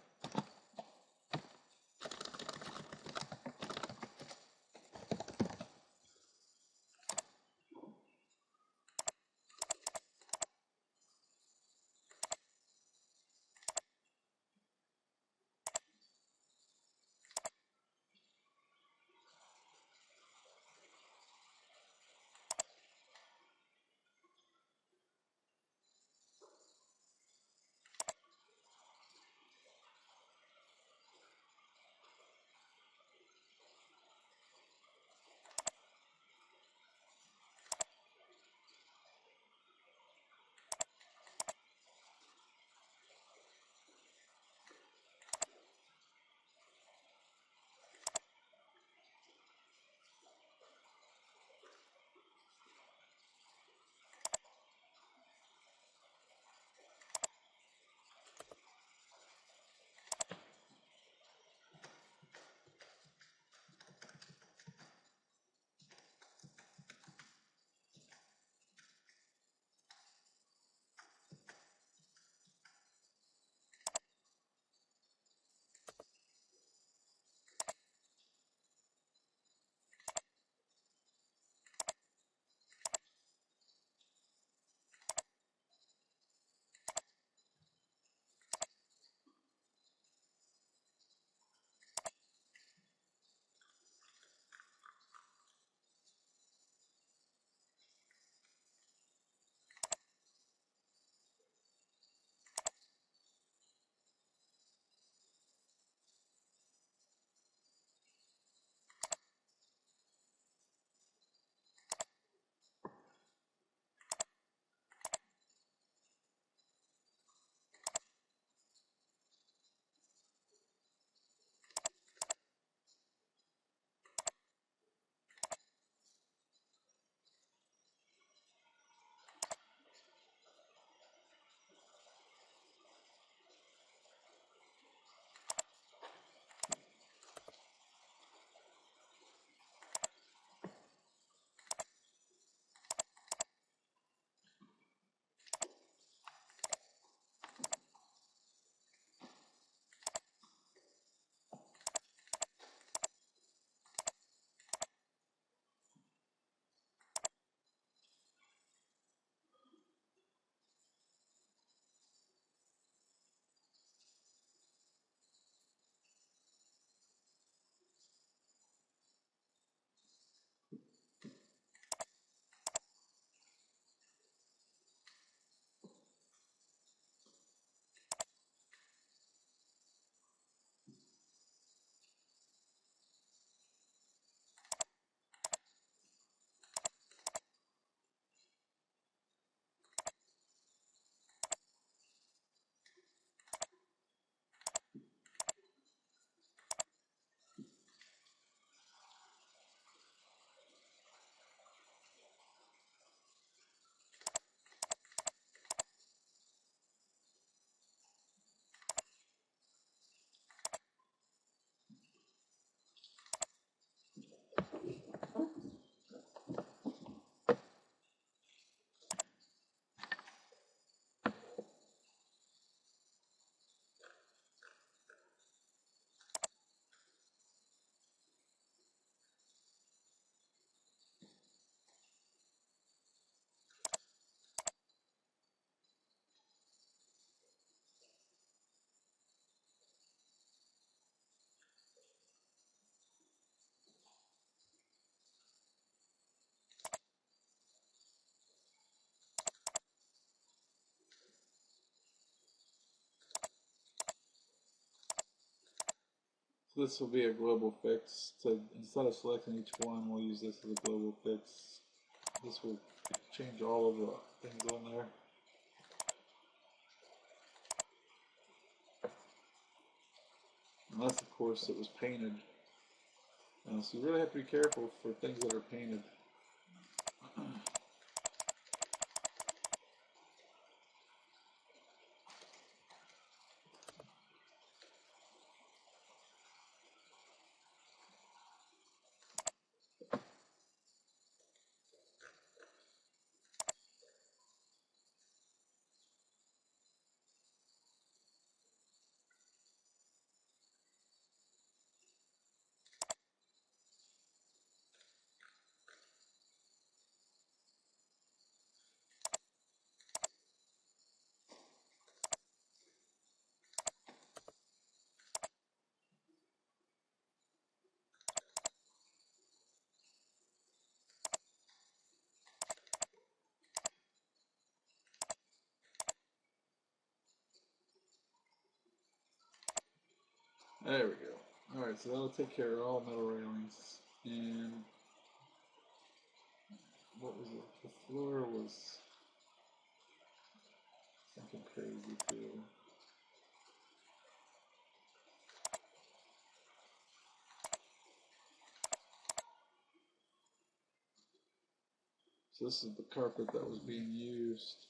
So this will be a global fix. So instead of selecting each one, we'll use this as a global fix. This will change all of the things on there. Unless, of course, it was painted. So you really have to be careful for things that are painted. There we go. Alright, so that'll take care of all metal railings. And what was it? The floor was something crazy too. So this is the carpet that was being used.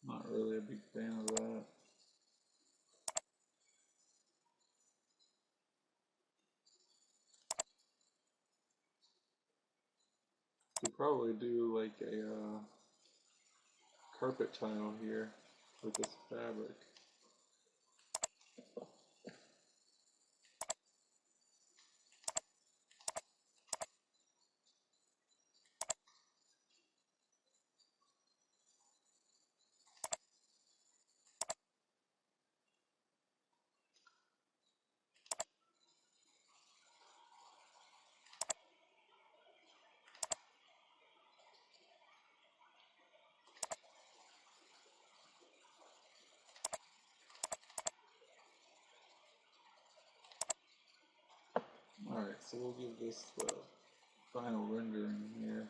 Not really a big fan of that. Could probably do like a carpet tile here with this fabric. Alright, so we'll give this the final rendering here.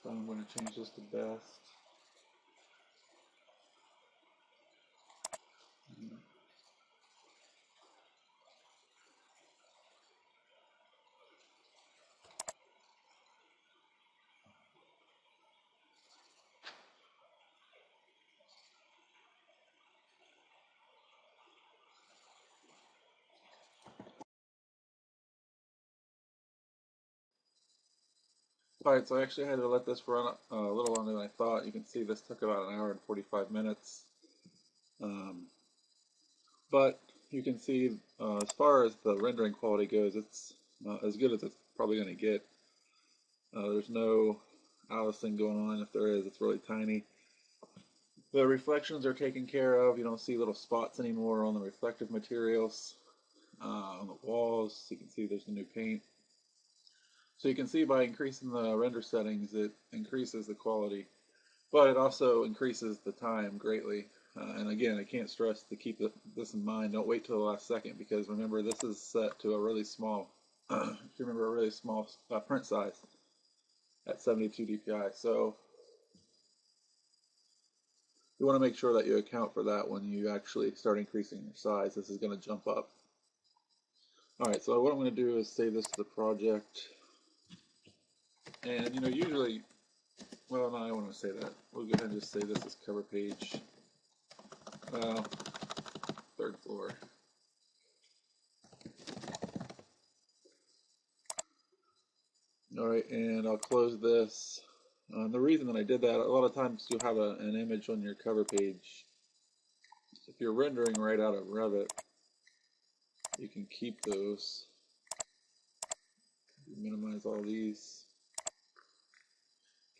So I'm going to change this to best. Alright, so I actually had to let this run a little longer than I thought. You can see this took about an hour and 45 minutes. But you can see as far as the rendering quality goes, it's as good as it's probably going to get. There's no Allison going on. If there is, it's really tiny. The reflections are taken care of. You don't see little spots anymore on the reflective materials on the walls. You can see there's the new paint. So you can see by increasing the render settings, it increases the quality, but it also increases the time greatly. And again, I can't stress to keep this in mind. Don't wait till the last second, because remember, this is set to a really small, if you remember, a really small print size at 72 DPI. So you want to make sure that you account for that when you actually start increasing your size. This is going to jump up. Alright, so what I'm going to do is save this to the project. And usually, well, no, I don't want to say that. We'll go ahead and just say this is cover page. Third floor. Alright, and I'll close this. The reason that I did that, a lot of times you'll have an image on your cover page. If you're rendering right out of Revit, you can keep those. Minimize all these.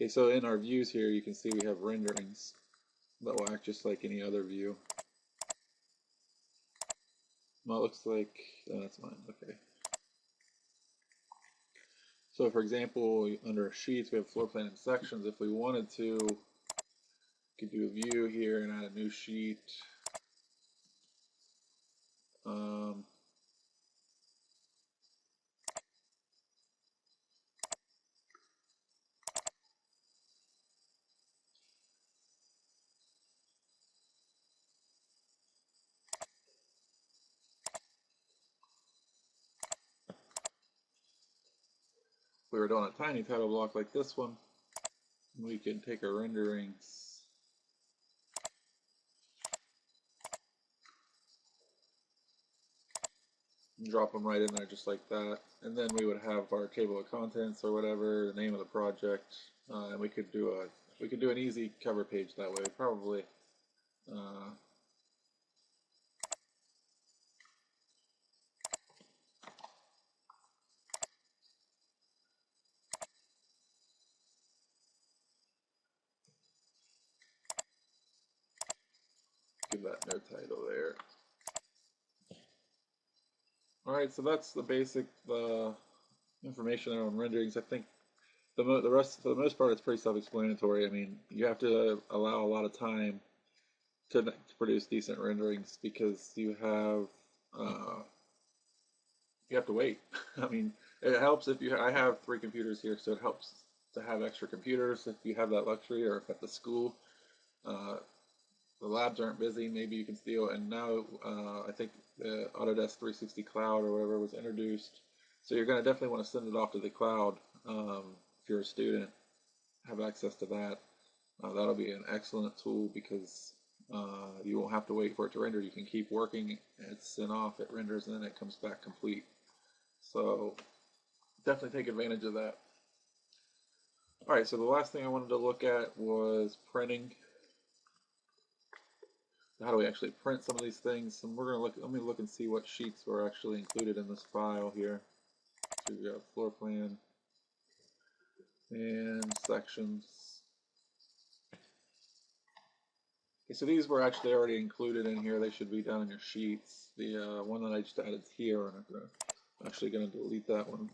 Okay, so in our views here, you can see we have renderings that will act just like any other view. Well, it looks like, that's mine, okay. So for example, under sheets, we have floor plan and sections. If we wanted to, we could do a view here and add a new sheet. If we were doing a tiny title block like this one, we can take our renderings and drop them right in there just like that, and then we would have our table of contents or whatever, the name of the project, and we could do an easy cover page that way. Probably give that no title there. Alright, so that's the basic information on renderings. I think the rest, for the most part, it's pretty self-explanatory. I mean, you have to allow a lot of time to produce decent renderings because you have to wait. I mean, it helps if I have 3 computers here, so it helps to have extra computers if you have that luxury, or if at the school the labs aren't busy, maybe you can steal. And now I think the Autodesk 360 Cloud or whatever was introduced, so you're going to definitely want to send it off to the cloud if you're a student. Have access to that. That'll be an excellent tool because you won't have to wait for it to render. You can keep working, it's sent off, it renders, and then it comes back complete. So definitely take advantage of that. Alright, so the last thing I wanted to look at was printing. How do we actually print some of these things? And we're going to let me look and see what sheets were actually included in this file here. So we've got floor plan and sections. Okay, so these were actually already included in here. They should be down in your sheets. The one that I just added here, and I'm actually going to delete that one.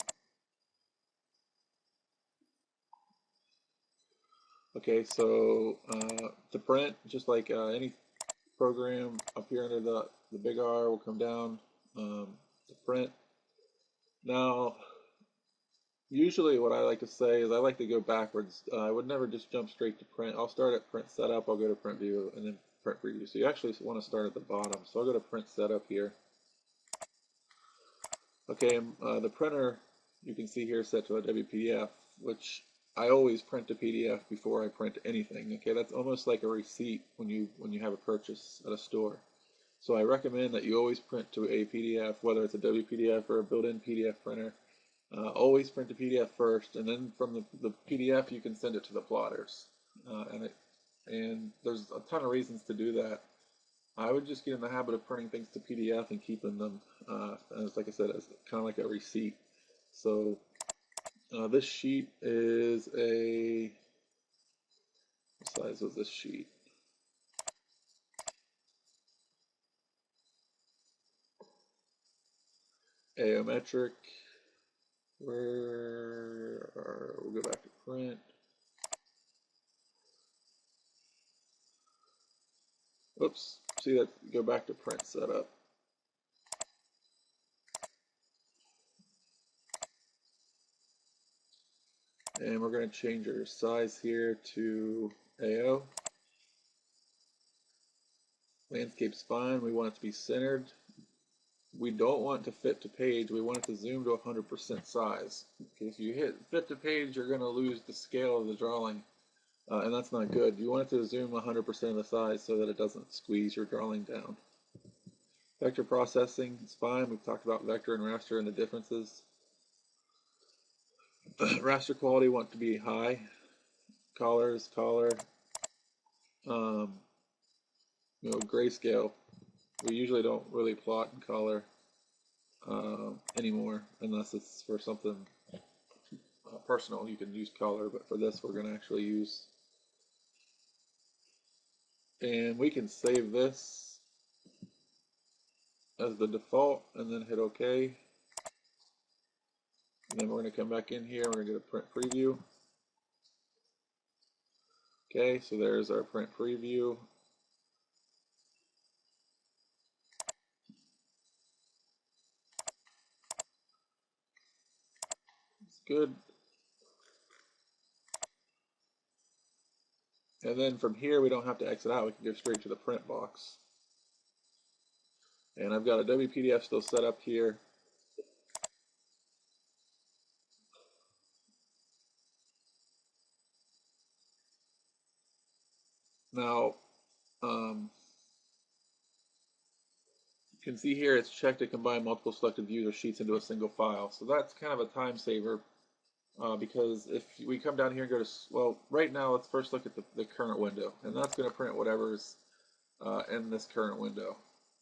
Okay, so to print, just like any program up here under the big R will come down to print. Now, usually what I like to say is I like to go backwards. I would never just jump straight to print. I'll start at print setup, I'll go to print view, and then print preview. So you actually want to start at the bottom. So I'll go to print setup here. Okay, the printer you can see here is set to a WPDF, which I always print a PDF before I print anything. Okay, that's almost like a receipt when you have a purchase at a store. So I recommend that you always print to a PDF, whether it's a WPDF or a built-in PDF printer. Always print the PDF first, and then from the PDF you can send it to the plotters. And there's a ton of reasons to do that. I would just get in the habit of printing things to PDF and keeping them, as like I said, as kind of like a receipt. So this sheet is what size was this sheet? Aerometric. We'll go back to print. Oops, see that, go back to print setup. And we're going to change our size here to AO. Landscape's fine, we want it to be centered. We don't want to fit to page, we want it to zoom to 100% size. Okay, if you hit fit to page, you're going to lose the scale of the drawing, and that's not good. You want it to zoom 100% of the size so that it doesn't squeeze your drawing down. Vector processing is fine, we've talked about vector and raster and the differences. Raster quality want to be high. Color is color. Grayscale. We usually don't really plot in color anymore, unless it's for something personal. You can use color, but for this, we're going to actually use. And we can save this as the default, and then hit OK. And then we're going to come back in here, we're going to go to print preview. Okay, so there's our print preview. It's good. And then from here, we don't have to exit out. We can go straight to the print box. And I've got Adobe PDF still set up here. Now, you can see here it's checked to combine multiple selected views or sheets into a single file. So that's kind of a time saver because if we come down here and go to, well, right now let's first look at the current window. And that's going to print whatever's in this current window.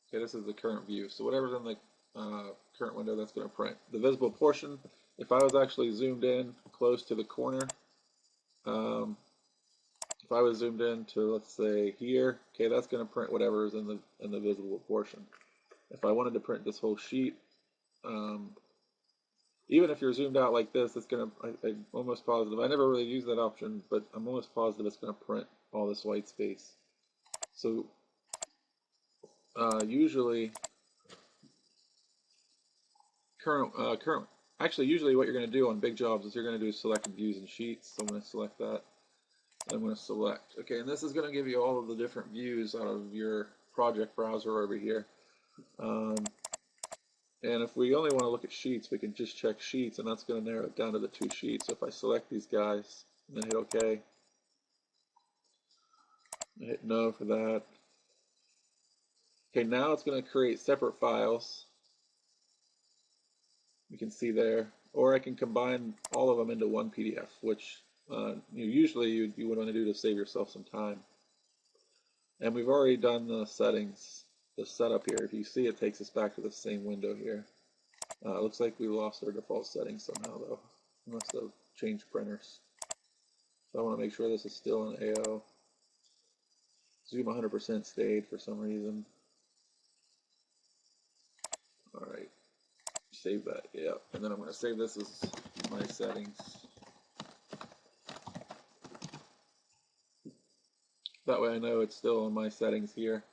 Okay, this is the current view. So whatever's in the current window, that's going to print. The visible portion, if I was actually zoomed in close to the corner, if I was zoomed in to, let's say, here, okay, that's going to print whatever is in the visible portion. If I wanted to print this whole sheet, even if you're zoomed out like this, it's going to, I'm almost positive, I never really used that option, but I'm almost positive it's going to print all this white space. So usually, usually what you're going to do on big jobs is you're going to do selected views and sheets. So I'm going to select that. I'm going to select. Okay, and this is going to give you all of the different views out of your project browser over here. And if we only want to look at sheets, we can just check sheets, and that's going to narrow it down to the 2 sheets. So if I select these guys and then hit OK, I hit no for that. Okay, now it's going to create separate files. You can see there, or I can combine all of them into one PDF, which usually you would want to do to save yourself some time. And we've already done the settings, the setup here. If you see, it takes us back to the same window here. It looks like we lost our default settings somehow, though. We must have changed printers. So I want to make sure this is still in AO. Zoom 100% stayed for some reason. All right, save that. Yeah, and then I'm going to save this as my settings. That way I know it's still in my settings here.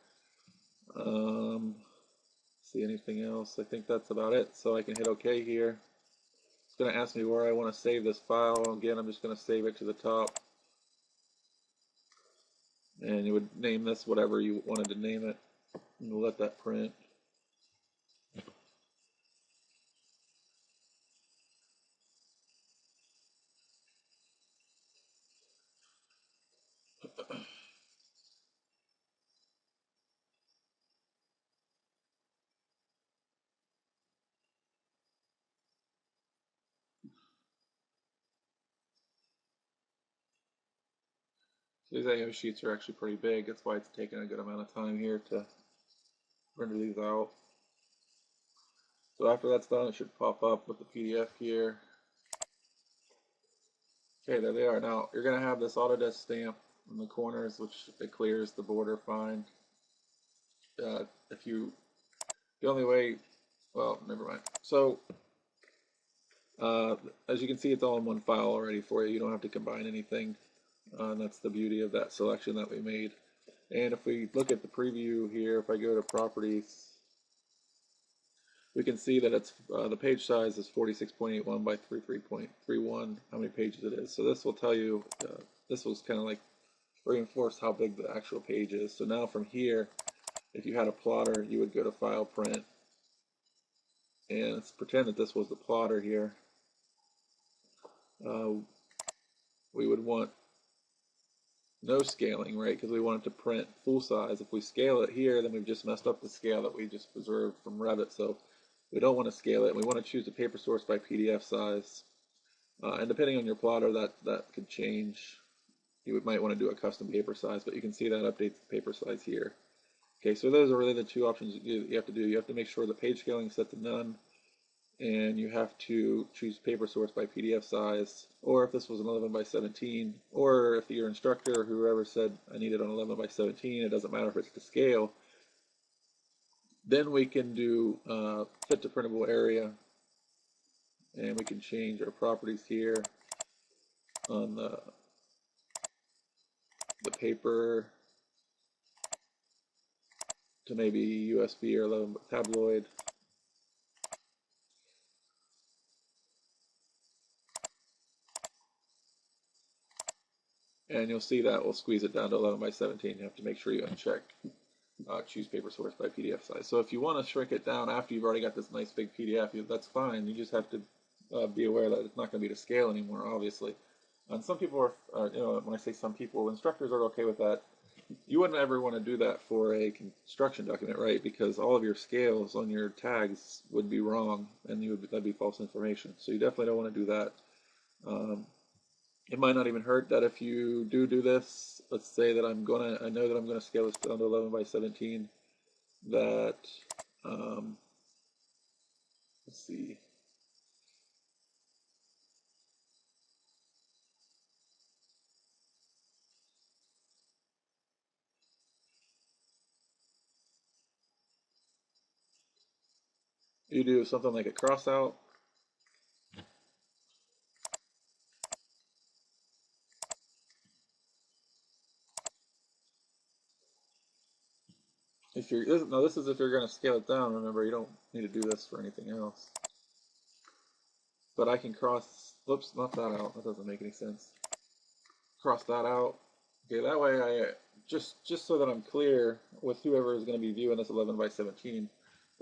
See anything else? I think that's about it. So I can hit OK here. It's going to ask me where I want to save this file. Again, I'm just going to save it to the top. And you would name this whatever you wanted to name it. And we'll let that print. These AO sheets are actually pretty big. That's why it's taking a good amount of time here to render these out. So after that's done, it should pop up with the PDF here. Okay, there they are. Now you're going to have this Autodesk stamp in the corners, which it clears the border fine. The only way, well, never mind. So as you can see, it's all in one file already for you. You don't have to combine anything. And that's the beauty of that selection that we made. And if we look at the preview here, if I go to properties, we can see that it's the page size is 46.81 by 33.31, how many pages it is. So this will tell you, this was kind of like reinforce how big the actual page is. So now from here, if you had a plotter, you would go to File, Print, and let's pretend that this was the plotter here. We would want no scaling, right? Because we want it to print full size. If we scale it here, then we've just messed up the scale that we just preserved from Revit. So we don't want to scale it. We want to choose the paper source by PDF size. And depending on your plotter, that could change. You might want to do a custom paper size, but you can see that updates the paper size here. Okay, so those are really the 2 options you have to do. You have to make sure the page scaling is set to none, and you have to choose paper source by PDF size, or if this was an 11 by 17, or if your instructor or whoever said I need it on 11 by 17, it doesn't matter if it's to scale. Then we can do fit to printable area, and we can change our properties here on the paper to maybe USB or 11 tabloid. And you'll see that we'll squeeze it down to 11 by 17. You have to make sure you uncheck choose paper source by PDF size. So if you want to shrink it down after you've already got this nice big PDF, that's fine. You just have to be aware that it's not going to be to scale anymore, obviously. And some people are, when I say some people, instructors are okay with that. You wouldn't ever want to do that for a construction document, right? Because all of your scales on your tags would be wrong, and that'd be false information. So you definitely don't want to do that. It might not even hurt that if you do this, let's say that I know that I'm gonna scale this down to 11 by 17, that, let's see. You do something like a cross out. If you're, this is if you're gonna scale it down, remember you don't need to do this for anything else. But I can cross, whoops, not that out, that doesn't make any sense. Cross that out. Okay, that way just so that I'm clear with whoever is going to be viewing this 11 by 17,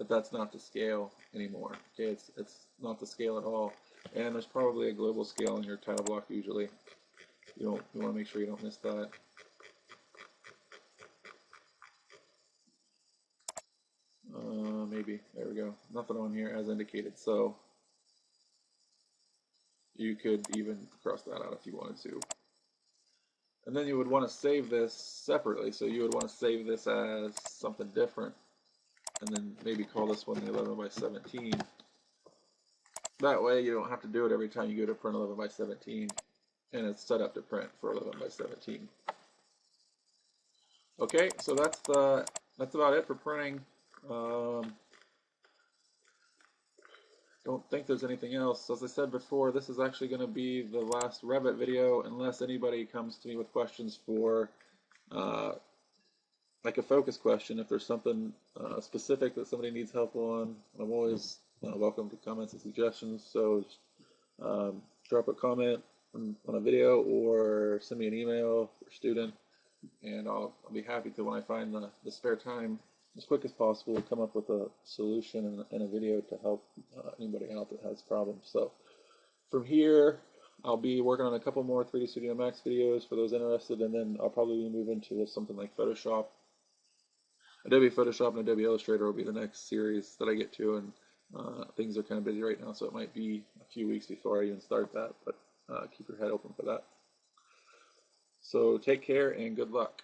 that's not to scale anymore. Okay, it's not to scale at all. And there's probably a global scale in your title block usually. You want to make sure you don't miss that. Maybe, there we go. Nothing on here as indicated, so you could even cross that out if you wanted to. And then you would want to save this separately, so you would want to save this as something different, and then maybe call this one the 11 by 17. That way you don't have to do it every time you go to print 11 by 17, and it's set up to print for 11 by 17. Okay, so that's about it for printing. Don't think there's anything else. As I said before, this is actually going to be the last Revit video unless anybody comes to me with questions for like a focus question. If there's something specific that somebody needs help on, I'm always welcome to comments and suggestions. So drop a comment on a video or send me an email for student, and I'll be happy to, when I find the spare time as quick as possible, come up with a solution and a video to help anybody out that has problems. So from here, I'll be working on a couple more 3D Studio Max videos for those interested, and then I'll probably move into something like Photoshop. Adobe Photoshop and Adobe Illustrator will be the next series that I get to, and things are kind of busy right now, so it might be a few weeks before I even start that, but keep your head open for that. So take care and good luck.